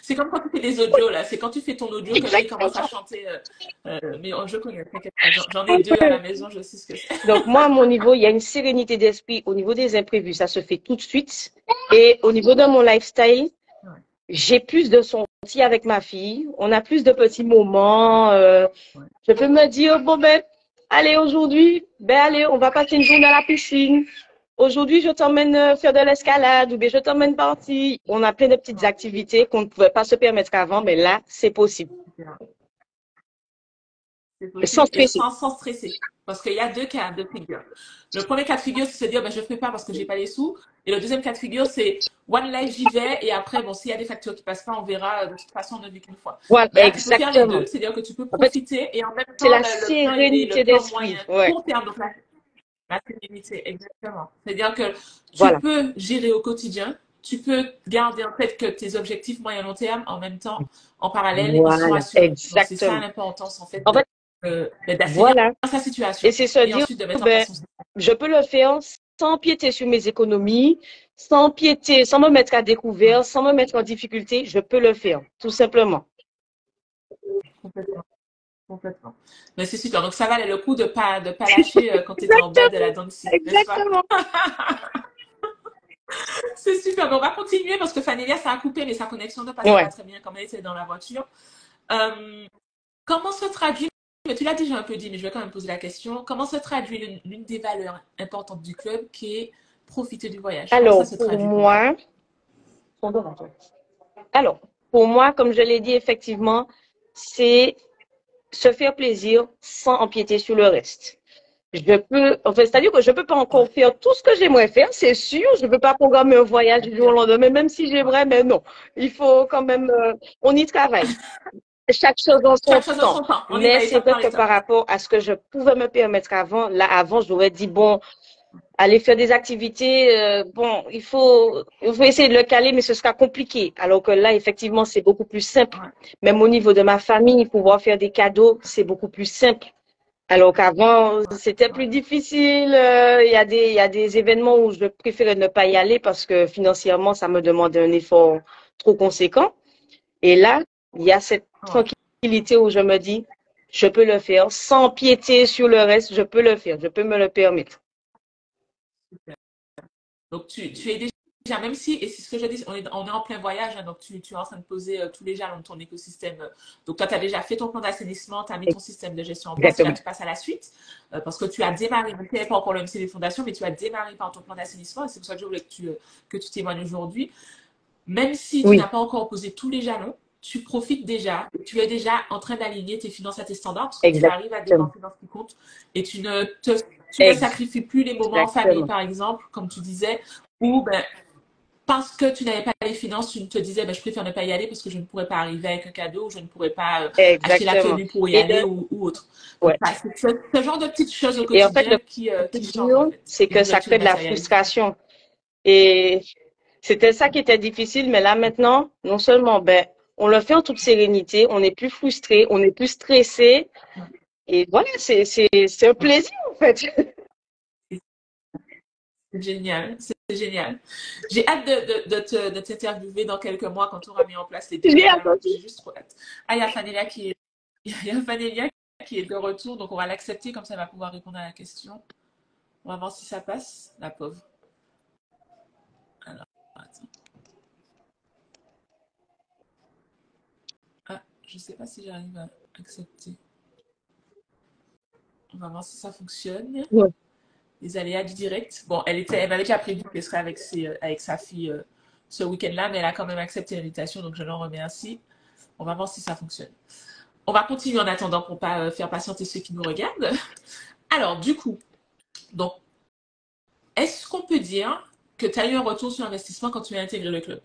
C'est comme quand tu fais des audios, là. C'est quand tu fais ton audio que là, il commence à chanter. Mais je connais, t'inquiète pas. J'en ai 2 à la maison, je sais ce que c'est. Donc, moi, à mon niveau, il y a une sérénité d'esprit. Au niveau des imprévus, ça se fait tout de suite. Et au niveau de mon lifestyle, j'ai plus de sorties avec ma fille. On a plus de petits moments. Je peux me dire, bon, ben, allez, aujourd'hui, ben, allez, on va passer une journée à la piscine. Aujourd'hui, je t'emmène faire de l'escalade ou bien je t'emmène partir. On a plein de petites activités qu'on ne pouvait pas se permettre avant, mais là, c'est possible. C'est possible et sans stresser. Parce qu'il y a 2 cas de figure. Le premier cas de figure, c'est se dire, ben, je ne fais pas parce que je n'ai pas les sous. Et le deuxième cas de figure, c'est one life, j'y vais. Et après, bon, s'il y a des factures qui ne passent pas, on verra. De toute façon, on ne vit qu'une fois. Voilà, là, exactement. Tu peux faire les deux. C'est-à-dire que tu peux profiter et en même temps, c'est la sérénité d'esprit. Court terme, donc la sérénité, exactement. C'est-à-dire que tu peux gérer au quotidien. Tu peux garder en tête que tes objectifs moyen long terme, en même temps, en parallèle, ils sont assurés. Exactement. C'est ça l'importance, en fait, voilà. sa situation. Et c'est se dire, je peux le faire sans empiéter sur mes économies, sans me mettre à découvert, sans me mettre en difficulté. Je peux le faire, tout simplement. Complètement. Mais c'est super. Donc, ça valait le coup de pas lâcher quand tu étais en bas de la danse. Exactement. C'est super. Mais on va continuer parce que Fanélia, ça a coupé, mais sa connexion ne passe pas très bien comme elle était dans la voiture. Comment se traduit, mais tu l'as déjà un peu dit, mais je vais quand même poser la question, comment se traduit l'une des valeurs importantes du club qui est profiter du voyage? Alors, pour moi, comme je l'ai dit, effectivement, c'est se faire plaisir sans empiéter sur le reste. C'est-à-dire que je peux pas encore faire tout ce que j'aimerais faire, c'est sûr. Je peux pas programmer un voyage du jour au lendemain, même si j'aimerais, mais non. Il faut quand même, on y travaille. Chaque chose dans son temps. Mais c'est vrai que par rapport à ce que je pouvais me permettre avant, j'aurais dit, bon, aller faire des activités, bon, il faut essayer de le caler, mais ce sera compliqué. Alors que là, effectivement, c'est beaucoup plus simple. Même au niveau de ma famille, pouvoir faire des cadeaux, c'est beaucoup plus simple. Alors qu'avant, c'était plus difficile. Il y a des événements où je préférais ne pas y aller parce que financièrement, ça me demandait un effort trop conséquent. Et là, il y a cette Ouais, tranquillité où je me dis, je peux le faire sans piéter sur le reste, je peux le faire, je peux me le permettre. super. Donc, tu es déjà, même si, et c'est ce que je dis, on est en plein voyage, hein, donc tu es en train de poser tous les jalons de ton écosystème. Donc, toi, tu as déjà fait ton plan d'assainissement, tu as mis ton système de gestion en place, et là, Exactement. tu passes à la suite, parce que tu as démarré, tu n'avais pas encore le MC des fondations, mais tu as démarré par ton plan d'assainissement, et c'est pour ça que je voulais que tu témoignes aujourd'hui. Même si tu n'as Oui, pas encore posé tous les jalons, tu profites déjà, tu es déjà en train d'aligner tes finances à tes standards parce que tu arrives à exactement. dépenser dans ce qui compte et tu ne sacrifies plus les moments en famille, Exactement. par exemple, comme tu disais, ou ben, parce que tu n'avais pas les finances, tu te disais, ben, je préfère ne pas y aller parce que je ne pourrais pas arriver avec un cadeau, ou je ne pourrais pas acheter la Exactement. tenue pour y Et aller ou autre. Donc, ouais. c'est ce genre de petites choses au Et en fait, le quotidien plus qui changent en dur, fait. c'est Et que d'où ça tu le crée de la matérialises. frustration. Et c'était ça qui était difficile, mais là maintenant, non seulement, ben, on le fait en toute sérénité, on n'est plus frustré, on n'est plus stressé. Et voilà, c'est un plaisir en fait. C'est génial, c'est génial. J'ai hâte de t'interviewer dans quelques mois quand tu auras mis en place les J'ai derniers jalons. attendu. J'ai juste trop hâte. Ah, il y a Fanélia il y a Fanélia qui est de retour, donc on va l'accepter, comme ça elle va pouvoir répondre à la question. On va voir si ça passe, la pauvre. Alors, attends. Ah, je sais pas si j'arrive à accepter. On va voir si ça fonctionne. Ouais. Les aléas du direct. Bon, elle m'avait déjà prévu qu'elle serait avec sa fille ce week-end-là, mais elle a quand même accepté l'invitation, donc je l'en remercie. On va voir si ça fonctionne. On va continuer en attendant pour ne pas faire patienter ceux qui nous regardent. Alors, du coup, donc, est-ce qu'on peut dire que tu as eu un retour sur investissement quand tu as intégré le club?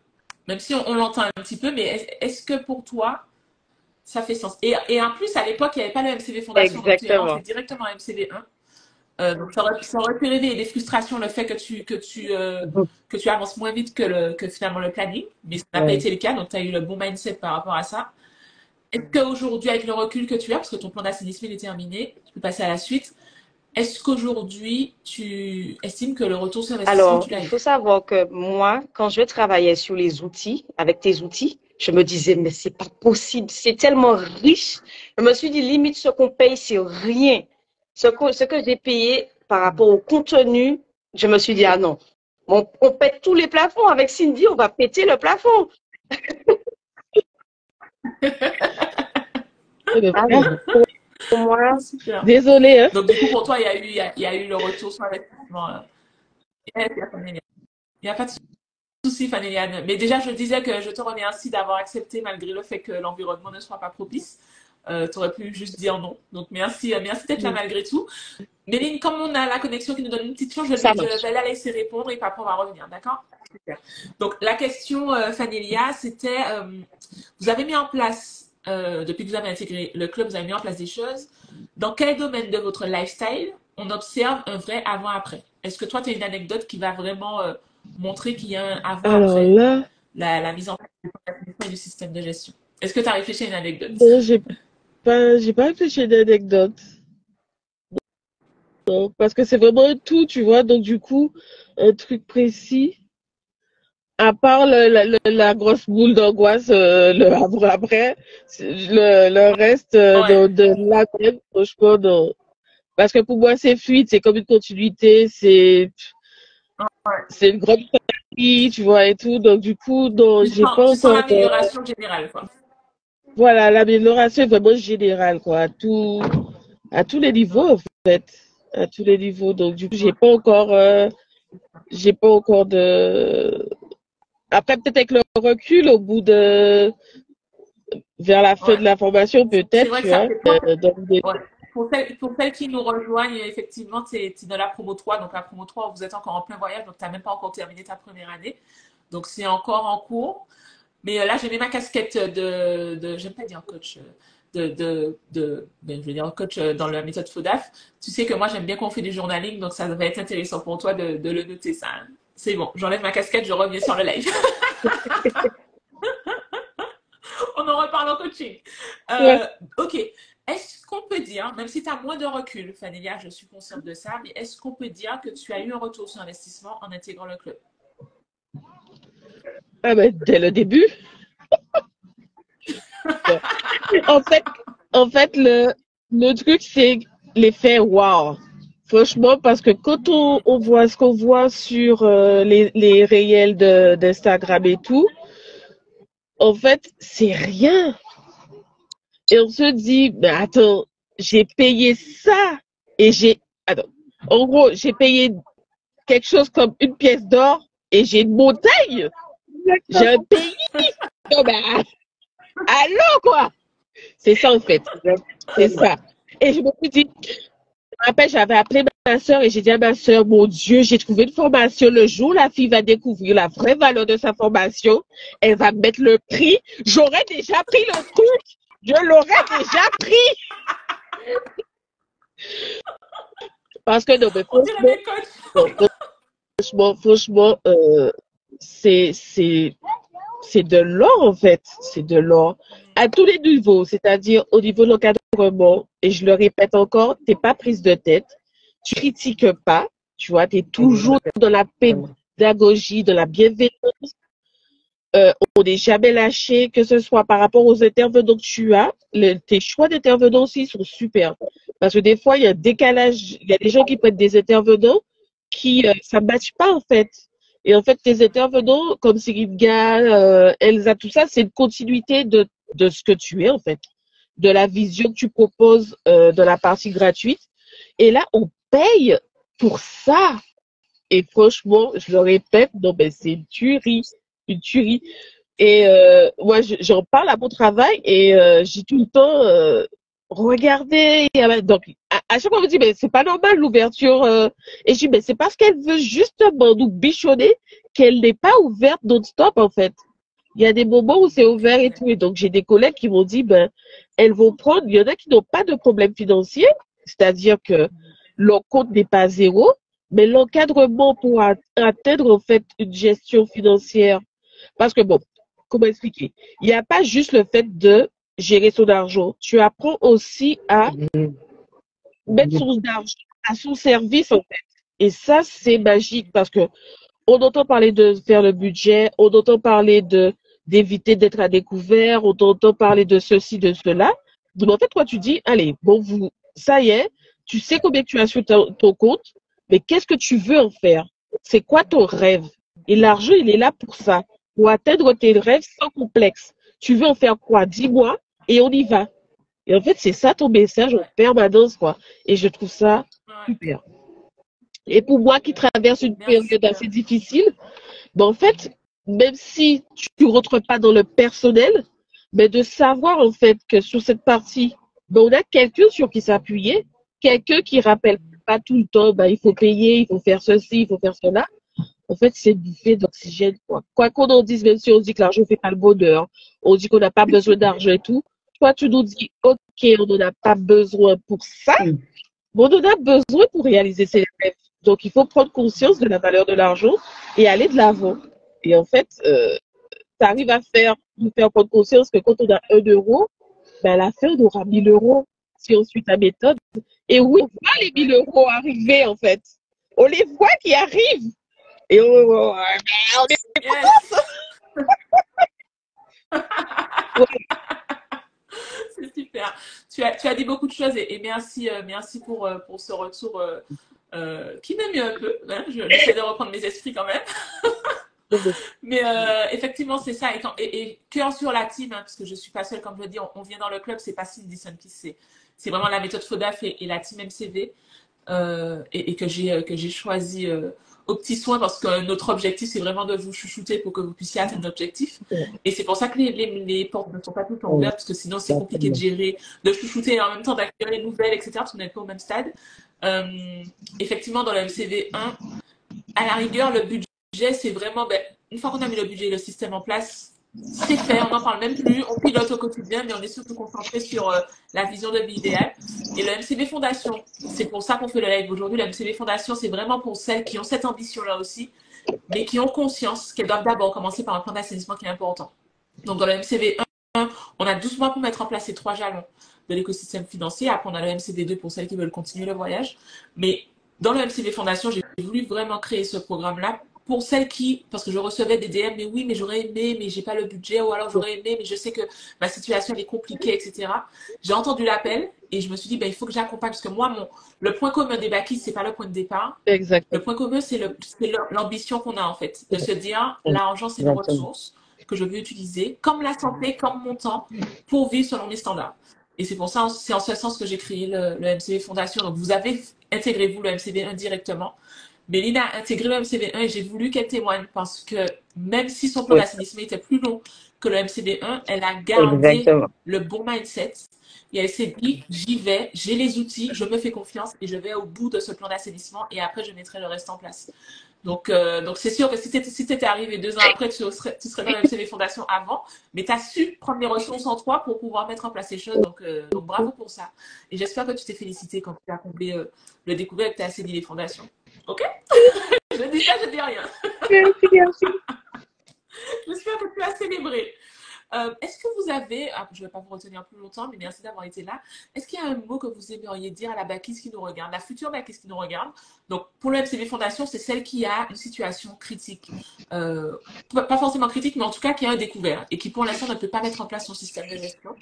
Même si on l'entend un petit peu, mais est-ce que pour toi, ça fait sens? Et en plus, à l'époque, il n'y avait pas le MCV Fondation, donc tu es rentré Exactement. directement à MCV 1. Donc ça aurait pu réveiller des frustrations, le fait que tu avances moins vite que finalement le planning, mais ça n'a pas Ouais. été le cas, donc tu as eu le bon mindset par rapport à ça. Est-ce qu'aujourd'hui, avec le recul que tu as, parce que ton plan d'assainissement est terminé, tu peux passer à la suite, est-ce qu'aujourd'hui, tu estimes que le retour sur investissement, Alors, tu il l'as faut eu? savoir que moi, quand je travaillais sur les outils, avec tes outils, je me disais, mais c'est pas possible, c'est tellement riche. Je me suis dit, limite, ce qu'on paye, c'est rien. Ce que j'ai payé par rapport au contenu, je me suis dit, ah non, on pète tous les plafonds. Avec Cindy, on va péter le plafond. Ah non, pour moi, Super. Désolée, hein. Donc, du coup, pour toi, il y a eu le retour sur investissement. Il n'y a pas de souci, Fanéliane. Mais déjà, je disais que je te remercie d'avoir accepté malgré le fait que l'environnement ne soit pas propice. Tu aurais pu juste dire non. Donc, merci, merci d'être là malgré tout. Méline, comme on a la connexion qui nous donne une petite chance, ça je marche. vais la laisser répondre et puis après on va revenir, d'accord? Super. Donc la question, Fanélia, c'était, vous avez mis en place, depuis que vous avez intégré le club, vous avez mis en place des choses. Dans quel domaine de votre lifestyle on observe un vrai avant-après? Est-ce que toi, tu as une anecdote qui va vraiment montrer qu'il y a un Alors avant-après là, la mise en place du système de gestion? Est-ce que tu as réfléchi à une anecdote? non, j'ai pas réfléchi à une anecdote. Non, parce que c'est vraiment un tout, tu vois. Donc, du coup, un truc précis, à part la grosse boule d'angoisse, le après, le reste Ouais, de la même, franchement, non. Parce que pour moi, c'est fluide, c'est comme une continuité, ouais. c'est une grande famille, tu vois, et tout. Donc, du coup, non, j'ai pas Tu sens encore l'amélioration générale, quoi. voilà, l'amélioration est vraiment générale, quoi, à tous les niveaux, en fait. À tous les niveaux. Donc, du coup, j'ai pas encore de, après, peut-être avec le recul, vers la fin Ouais. de la formation, C'est peut-être, vrai que tu ça vois, fait toi. dans l'idée. Ouais. Pour celles qui nous rejoignent, effectivement, tu es dans la promo 3. Donc, la promo 3, vous êtes encore en plein voyage. Donc, tu n'as même pas encore terminé ta première année. Donc, c'est encore en cours. Mais là, j'ai mis ma casquette j'aime pas dire coach, je vais dire coach dans la méthode FODAF. Tu sais que moi, j'aime bien qu'on fait du journaling. Donc, ça va être intéressant pour toi de le noter, ça. C'est bon. J'enlève ma casquette, je reviens sur le live. On en reparle en coaching. Ouais. Ok. Est-ce qu'on peut dire, même si tu as moins de recul, Fanélia, je suis consciente de ça, mais est-ce qu'on peut dire que tu as eu un retour sur investissement en intégrant le club? Ah ben, dès le début. En fait, le truc, c'est l'effet wow. Franchement, parce que quand on voit ce qu'on voit sur les réels d'Instagram et tout, en fait, c'est rien. Et on se dit, mais attends, j'ai payé ça et attends, en gros, j'ai payé quelque chose comme une pièce d'or et j'ai une montagne. J'ai un pays. Non, ben, allô, quoi. C'est ça, en fait. C'est ça. Et je me suis dit, je me rappelle, j'avais appelé ma soeur et j'ai dit à ma soeur, mon Dieu, j'ai trouvé une formation. Le jour où la fille va découvrir la vraie valeur de sa formation, elle va mettre le prix. J'aurais déjà pris le truc. Je l'aurais déjà pris. Parce que non, mais franchement, c'est de l'or, en fait. C'est de l'or. À tous les niveaux, c'est-à-dire au niveau de l'encadrement, et je le répète encore, t'es pas prise de tête, tu critiques pas, tu vois, t'es toujours dans la pédagogie, dans la bienveillance. On n'est jamais lâché, que ce soit par rapport aux intervenants que tu as. Tes choix d'intervenants aussi sont super. Parce que des fois, il y a un décalage. Il y a des gens qui prennent des intervenants qui ça ne matche pas, en fait. Et en fait, tes intervenants, comme Siringa, Elsa, tout ça, c'est une continuité de ce que tu es, en fait. De la vision que tu proposes dans la partie gratuite. Et là, on paye pour ça. Et franchement, je le répète, non, mais c'est une tuerie. Une tuerie. Et moi, j'en parle à mon travail et j'ai tout le temps regardé. Donc, à chaque fois, on me dit, mais c'est pas normal l'ouverture. Et je dis, mais c'est parce qu'elle veut justement nous bichonner qu'elle n'est pas ouverte non-stop, en fait. Il y a des moments où c'est ouvert et tout. Et donc, j'ai des collègues qui m'ont dit, ben, elles vont prendre. Il y en a qui n'ont pas de problème financier, c'est-à-dire que leur compte n'est pas zéro, mais l'encadrement pour atteindre, en fait, une gestion financière. Parce que bon, comment expliquer? Il n'y a pas juste le fait de gérer son argent. Tu apprends aussi à mettre son argent à son service, en fait. Et ça, c'est magique parce que on entend parler de faire le budget, on entend parler d'éviter d'être à découvert, on entend parler de ceci, de cela. Donc, en fait, toi, tu dis, allez, bon, ça y est, tu sais combien tu as sur ton compte, mais qu'est-ce que tu veux en faire? C'est quoi ton rêve? Et l'argent, il est là pour ça, pour atteindre tes rêves sans complexe. Tu veux en faire quoi? Dis-moi et on y va. Et en fait, c'est ça ton message en permanence, quoi. Et je trouve ça super. Et pour moi qui traverse une période assez difficile, ben en fait, même si tu ne rentres pas dans le personnel, mais de savoir en fait que sur cette partie, ben on a quelqu'un sur qui s'appuyer, quelqu'un qui rappelle pas tout le temps, ben il faut payer, il faut faire ceci, il faut faire cela. En fait, c'est une bouffée d'oxygène, quoi. Quoi qu'on en dise, même si on dit que l'argent ne fait pas le bonheur, on dit qu'on n'a pas besoin d'argent et tout, toi, tu nous dis, OK, on n'en a pas besoin pour ça, mais on en a besoin pour réaliser ses rêves. Donc, il faut prendre conscience de la valeur de l'argent et aller de l'avant. Et en fait, tu arrives à nous faire prendre conscience que quand on a 1 euro, ben à la fin, on aura 1 000 euros si on suit ta méthode. Et oui, on voit les 1 000 euros arriver, en fait. On les voit qui arrivent. Et on est C'est super. Tu as dit beaucoup de choses et merci, merci pour ce retour qui m'émeut un peu. Hein. J'essaie de reprendre mes esprits quand même. Mais effectivement, c'est ça. Et cœur sur la team, hein, parce que je ne suis pas seule, comme je le dis, on vient dans le club, c'est pas Cindy Sunkiss, c'est vraiment la méthode FODAF et la team MCV et que j'ai choisi aux petits soins parce que notre objectif, c'est vraiment de vous chouchouter pour que vous puissiez atteindre l'objectif. Et c'est pour ça que les portes ne sont pas tout le temps ouvertes, parce que sinon, c'est compliqué de gérer, de chouchouter et en même temps d'accueillir les nouvelles, etc. Parce qu'on n'est pas au même stade. Effectivement, dans le MCV 1, à la rigueur, le budget, c'est vraiment, une fois qu'on a mis le budget et le système en place, c'est fait, on n'en parle même plus, on pilote au quotidien, mais on est surtout concentré sur la vision de vie idéale. Et le MCV Fondation, c'est pour ça qu'on fait le live aujourd'hui. Le MCV Fondation, c'est vraiment pour celles qui ont cette ambition-là aussi, mais qui ont conscience qu'elles doivent d'abord commencer par un plan d'assainissement qui est important. Donc dans le MCV 1, on a 12 mois pour mettre en place ces 3 jalons de l'écosystème financier. Après, on a le MCV 2 pour celles qui veulent continuer le voyage. Mais dans le MCV Fondation, j'ai voulu vraiment créer ce programme-là pour celles qui, parce que je recevais des DM, mais oui, mais j'aurais aimé, mais j'ai pas le budget, ou alors j'aurais aimé, mais je sais que ma situation elle est compliquée, etc. J'ai entendu l'appel et je me suis dit, ben, il faut que j'accompagne, parce que moi, le point commun des Bakis, c'est pas le point de départ. Exactement. Le point commun, c'est l'ambition qu'on a, en fait, de se dire, l'argent, c'est une ressource que je veux utiliser, comme la santé, comme mon temps, pour vivre selon mes standards. Et c'est pour ça, c'est en ce sens que j'ai créé le MCV Fondation. Donc, vous avez intégré, vous, le MCV indirectement. Mélina a intégré le MCV1 et j'ai voulu qu'elle témoigne parce que même si son plan d'assainissement était plus long que le MCV1, elle a gardé le bon mindset et elle s'est dit, j'y vais, j'ai les outils, je me fais confiance et je vais au bout de ce plan d'assainissement et après je mettrai le reste en place. Donc c'est sûr que si tu étais arrivé 2 ans après, tu serais dans le MCV Fondation avant, mais tu as su prendre les ressources en toi pour pouvoir mettre en place les choses. Donc bravo pour ça. Et j'espère que tu t'es félicité quand tu as comblé le découvert et que tu as assaini les fondations. Ok? Je dis ça, je dis rien. Merci. J'espère que tu as célébré. Est-ce que vous avez, je ne vais pas vous retenir plus longtemps, mais merci d'avoir été là. Est-ce qu'il y a un mot que vous aimeriez dire à la Bakis qui nous regarde, la future Bakis qui nous regarde? Donc, pour le MCV Fondation, c'est celle qui a une situation critique. Pas forcément critique, mais en tout cas qui a un découvert et qui, pour l'instant, ne peut pas mettre en place son système de gestion.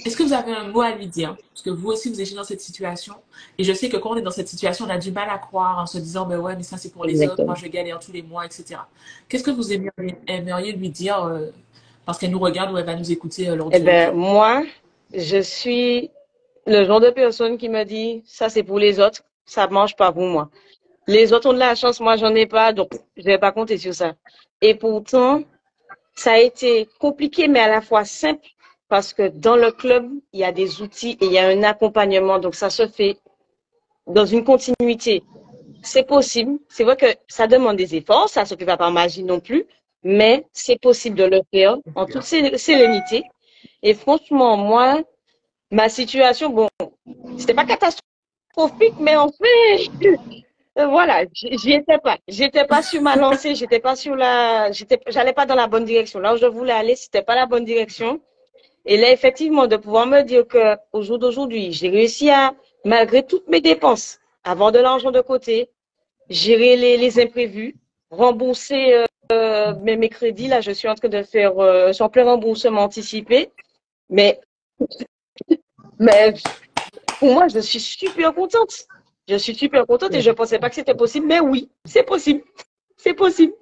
Est-ce que vous avez un mot à lui dire? Parce que vous aussi, vous êtes dans cette situation. Et je sais que quand on est dans cette situation, on a du mal à croire en se disant, ben ouais, mais ça, c'est pour les autres. Moi, je galère tous les mois, etc. Qu'est-ce que vous aimeriez lui dire parce qu'elle nous regarde ou elle va nous écouter lors du moi, je suis le genre de personne qui me dit, ça, c'est pour les autres. Ça ne marche pas pour moi. Les autres ont de la chance, moi, j'en ai pas. Donc, je ne vais pas compter sur ça. Et pourtant, ça a été compliqué, mais à la fois simple. Parce que dans le club, il y a des outils et il y a un accompagnement. Donc, ça se fait dans une continuité. C'est possible. C'est vrai que ça demande des efforts. Ça ne se fait pas par magie non plus. Mais c'est possible de le faire en toute sérénité. Et franchement, moi, ma situation, bon, c'était pas catastrophique, mais en fait, voilà, j'y étais pas. J'étais pas sur ma lancée. J'étais pas sur j'allais pas dans la bonne direction. Là où je voulais aller, c'était pas la bonne direction. Et là, effectivement, de pouvoir me dire que au jour d'aujourd'hui, j'ai réussi à, malgré toutes mes dépenses, avoir de l'argent de côté, gérer les imprévus, rembourser mes crédits. Là, je suis en train de faire son plein remboursement anticipé. Mais pour moi, je suis super contente. Je suis super contente et je ne pensais pas que c'était possible. Mais oui, c'est possible. C'est possible.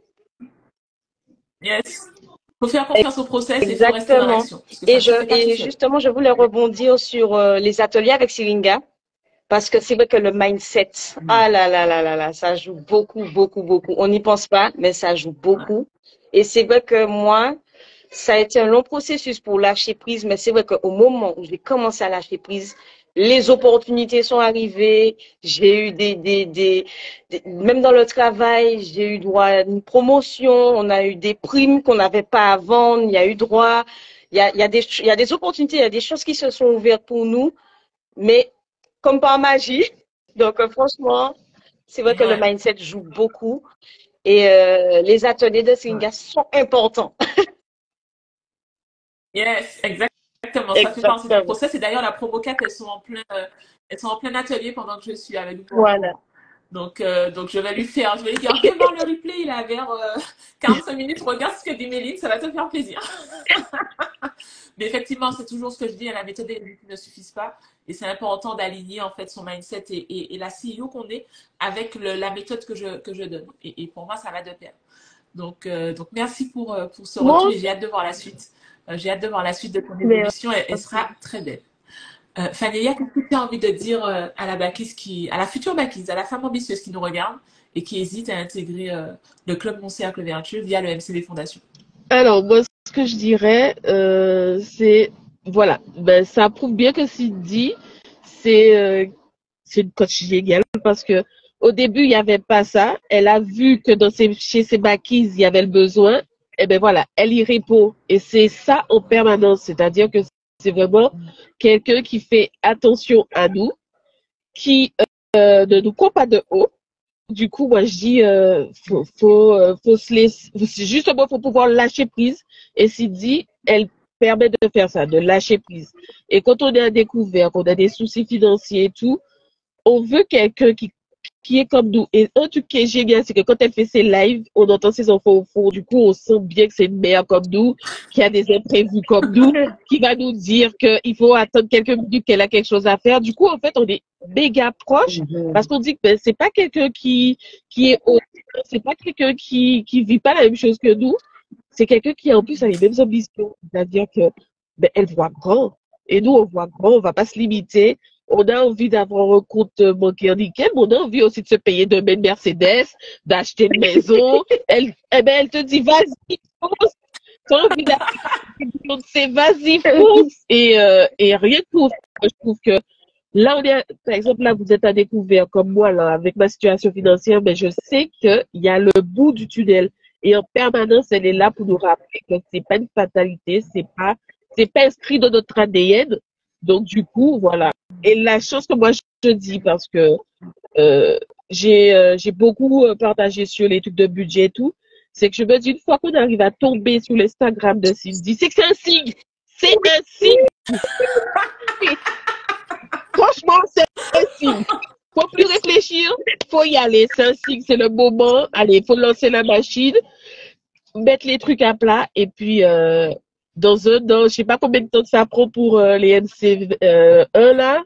Yes. Il faut faire confiance au process et il faut rester dans l'action. Et justement, je voulais rebondir sur les ateliers avec Syringa. Parce que c'est vrai que le mindset, ah là là là là là, ça joue beaucoup, beaucoup, beaucoup. On n'y pense pas, mais ça joue beaucoup. Et c'est vrai que moi, ça a été un long processus pour lâcher prise, mais c'est vrai qu'au moment où j'ai commencé à lâcher prise, les opportunités sont arrivées. J'ai eu même dans le travail, j'ai eu droit à une promotion. On a eu des primes qu'on n'avait pas avant. Il y a eu droit. Il y a des opportunités, il y a des choses qui se sont ouvertes pour nous, mais comme par magie. Donc, franchement, c'est vrai que le mindset joue beaucoup. Et les ateliers de Syringa sont importants. Yes, exactement. Ça fait partie du process. Et d'ailleurs, la promo 4, elles sont en plein atelier pendant que je suis avec vous. Voilà. Donc, je vais lui dire, viens voir le replay, il est vers 45 minutes, regarde ce que dit Méline, ça va te faire plaisir. Mais effectivement, c'est toujours ce que je dis, la méthode ne suffit pas. Et c'est important d'aligner en fait son mindset et la CEO qu'on est avec la méthode que je donne. Et pour moi, ça va de pair. Donc merci pour ce retour et j'ai hâte de voir la suite. J'ai hâte de voir la suite de ton évolution. Elle sera très belle. Fanélia, qu'est-ce que tu as envie de dire à la future Bakis, à la femme ambitieuse qui nous regarde et qui hésite à intégrer le club Mon Cercle Vertueux via le MCV Fondation? Alors, moi, ce que je dirais, c'est, voilà, ça prouve bien que Cindy, c'est une coach géniale parce que au début, il n'y avait pas ça. Elle a vu que chez ses Bakis, il y avait le besoin. Et ben voilà, elle y répond. Et c'est ça en permanence. C'est-à-dire que c'est vraiment quelqu'un qui fait attention à nous, qui ne nous coupe pas de haut. Du coup, moi, je dis, faut se laisser, justement, faut pouvoir lâcher prise. Et Cindy, elle permet de faire ça, de lâcher prise. Et quand on est à découvert, qu'on a des soucis financiers et tout, on veut quelqu'un qui qui est comme nous. Et un truc qui est génial, c'est que quand elle fait ses lives, on entend ses enfants au fond. Du coup, on sent bien que c'est une mère comme nous, qui a des imprévus comme nous, qui va nous dire qu'il faut attendre quelques minutes qu'elle a quelque chose à faire. Du coup, en fait, on est méga proches parce qu'on dit que ben, c'est pas quelqu'un qui est autre, c'est pas quelqu'un qui vit pas la même chose que nous. C'est quelqu'un qui, en plus, a les mêmes ambitions. C'est-à-dire que, ben, elle voit grand. Et nous, on voit grand, on va pas se limiter. On a envie d'avoir un compte bancaire nickel, mais on a envie aussi de se payer de belles Mercedes, d'acheter une maison. Elle te dit, vas-y, fonce. T'as envie d'acheter, c'est vas-y, fonce. Et rien que pour ça, je trouve que là, par exemple, là, vous êtes à découvert comme moi, là, avec ma situation financière, mais je sais qu'il y a le bout du tunnel. Et en permanence, elle est là pour nous rappeler que c'est pas une fatalité, c'est pas inscrit dans notre ADN. Donc, du coup, voilà. Et la chose que moi, je dis, parce que j'ai beaucoup partagé sur les trucs de budget et tout, c'est que je me dis, une fois qu'on arrive à tomber sur l'Instagram de Cindy, c'est que c'est un signe. C'est un signe. Franchement, c'est un signe. Faut plus réfléchir, faut y aller. C'est un signe, c'est le moment. Allez, faut lancer la machine, mettre les trucs à plat, et puis dans je sais pas combien de temps ça prend pour les MC1 là.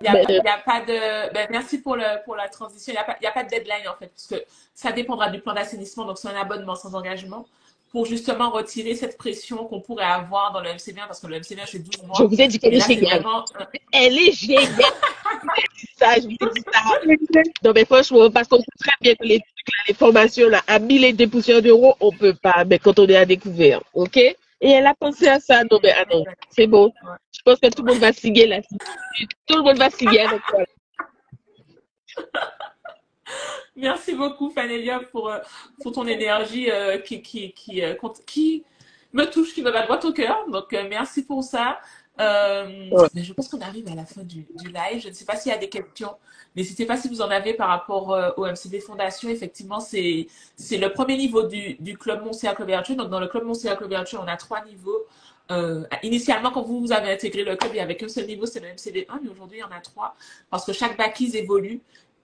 Il y a pas de. Ben, merci pour la transition. Il y a pas de deadline en fait, puisque ça dépendra du plan d'assainissement. Donc, c'est un abonnement sans engagement pour justement retirer cette pression qu'on pourrait avoir dans le MCV1, parce que le MCV1, c'est 12 mois. Je vous ai dit qu'elle Et est là, c'est géniale. vraiment. Elle est géniale. Je vous ai dit ça. Non, mais franchement, parce qu'on sait très bien que les trucs, là, les formations, là, à 1000 et des poussières d'euros, on peut pas, mais quand on est à découvert, ok? Et elle a pensé à ça. Non, mais attends, c'est bon. Je pense que tout le monde va signer là. Tout le monde va signer avec toi. Merci beaucoup, Fanélia, pour ton énergie qui me touche, qui me va droit au cœur. Donc, merci pour ça. Mais je pense qu'on arrive à la fin du live. Je ne sais pas s'il y a des questions. N'hésitez pas si vous en avez par rapport au MCV Fondation. Effectivement, c'est le premier niveau du Club Mon Cercle Vertueux. Donc, dans le Club Mon Cercle Vertueux, on a 3 niveaux. Initialement, quand vous avez intégré le club, il n'y avait qu'un seul niveau, c'est le MCV1, mais aujourd'hui, il y en a 3 parce que chaque bacchise évolue.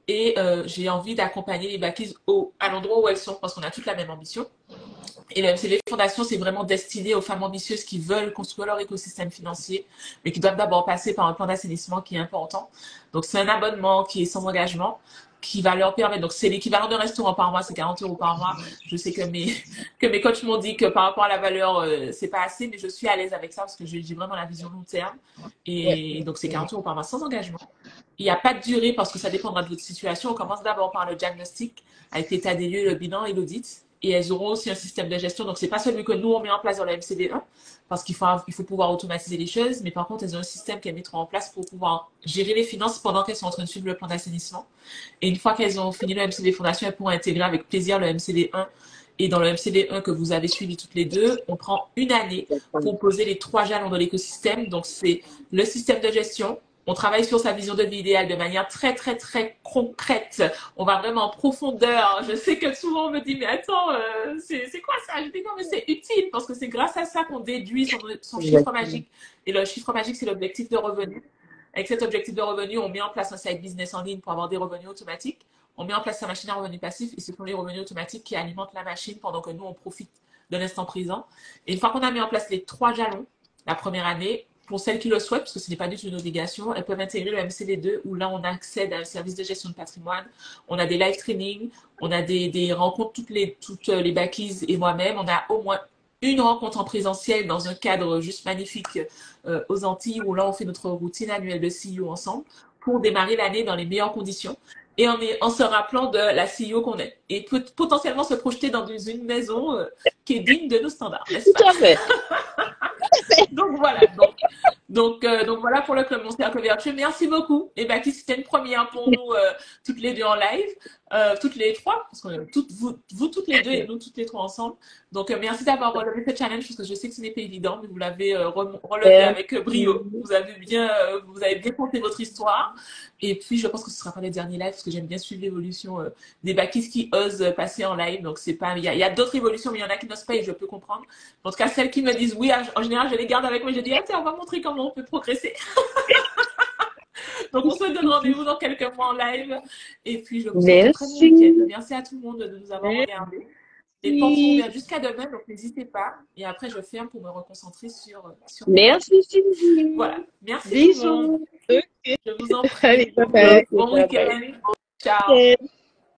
Et j'ai envie d'accompagner les bacchises à l'endroit où elles sont, parce qu'on a toutes la même ambition. Et le MCV Fondation, c'est vraiment destiné aux femmes ambitieuses qui veulent construire leur écosystème financier, mais qui doivent d'abord passer par un plan d'assainissement qui est important. Donc, c'est un abonnement qui est sans engagement, qui va leur permettre, donc c'est l'équivalent d'un restaurant par mois, c'est 40 € par mois. Je sais que mes coachs m'ont dit que par rapport à la valeur, c'est pas assez, mais je suis à l'aise avec ça parce que j'ai vraiment la vision long terme. Et donc, c'est 40 € par mois sans engagement. Il n'y a pas de durée parce que ça dépendra de votre situation. On commence d'abord par le diagnostic avec l'état des lieux, le bilan et l'audit. Et elles auront aussi un système de gestion. Donc, c'est pas celui que nous, on met en place dans le MCV1 parce qu'il faut pouvoir automatiser les choses. Mais par contre, elles ont un système qu'elles mettront en place pour pouvoir gérer les finances pendant qu'elles sont en train de suivre le plan d'assainissement. Et une fois qu'elles ont fini le MCV Fondation, elles pourront intégrer avec plaisir le MCV1. Et dans le MCV1 que vous avez suivi toutes les deux, on prend une année pour poser les 3 jalons de l'écosystème. Donc, c'est le système de gestion. On travaille sur sa vision de vie idéale de manière très, très, très concrète. On va vraiment en profondeur. Je sais que souvent on me dit, mais attends, c'est quoi ça? Je dis, non, mais c'est utile parce que c'est grâce à ça qu'on déduit son chiffre magique. Et le chiffre magique, c'est l'objectif de revenu. Avec cet objectif de revenu, on met en place un site business en ligne pour avoir des revenus automatiques. On met en place sa machine à revenus passifs et ce sont les revenus automatiques qui alimentent la machine pendant que nous, on profite de l'instant présent. Et une fois qu'on a mis en place les 3 jalons, la première année, pour celles qui le souhaitent, parce que ce n'est pas du tout une obligation, elles peuvent intégrer le MCV2 où là, on accède à un service de gestion de patrimoine. On a des live trainings, on a des rencontres, toutes les bacchies et moi-même. On a au moins une rencontre en présentiel dans un cadre juste magnifique aux Antilles où là, on fait notre routine annuelle de CEO ensemble pour démarrer l'année dans les meilleures conditions. Et en se rappelant de la CEO qu'on est. Et potentiellement se projeter dans une maison qui est digne de nos standards, n'est-ce pas? Tout à fait. Donc voilà. Donc voilà pour le Club Mon Cercle Vertueux. Merci beaucoup. Et Baki, c'était une première pour nous toutes les deux en live, toutes les 3, parce que vous toutes les deux et nous toutes les 3 ensemble. Donc merci d'avoir relevé ce challenge parce que je sais que ce n'est pas évident, mais vous l'avez relevé avec brio. Vous avez bien compté votre histoire. Et puis je pense que ce sera pas le dernier live parce que j'aime bien suivre l'évolution des Bakis qui osent passer en live. Donc c'est pas, il y a d'autres évolutions, mais il y en a qui n'osent pas et je peux comprendre. En tout cas, celles qui me disent oui, en général, je les garde avec moi. Je dis, tiens, on va montrer comment on peut progresser. Donc, on se donne rendez-vous dans quelques mois en live. Et puis, je vous souhaite un très bon week-end. Merci à tout le monde de nous avoir regardés. Les portes sont ouvertes jusqu'à demain, donc n'hésitez pas. Et après, je ferme pour me reconcentrer sur Merci, Sylvie. Voilà. Merci tout le monde. Bisous. Je vous en prie. Allez, bye bye. Bon week-end. Ciao. Ok.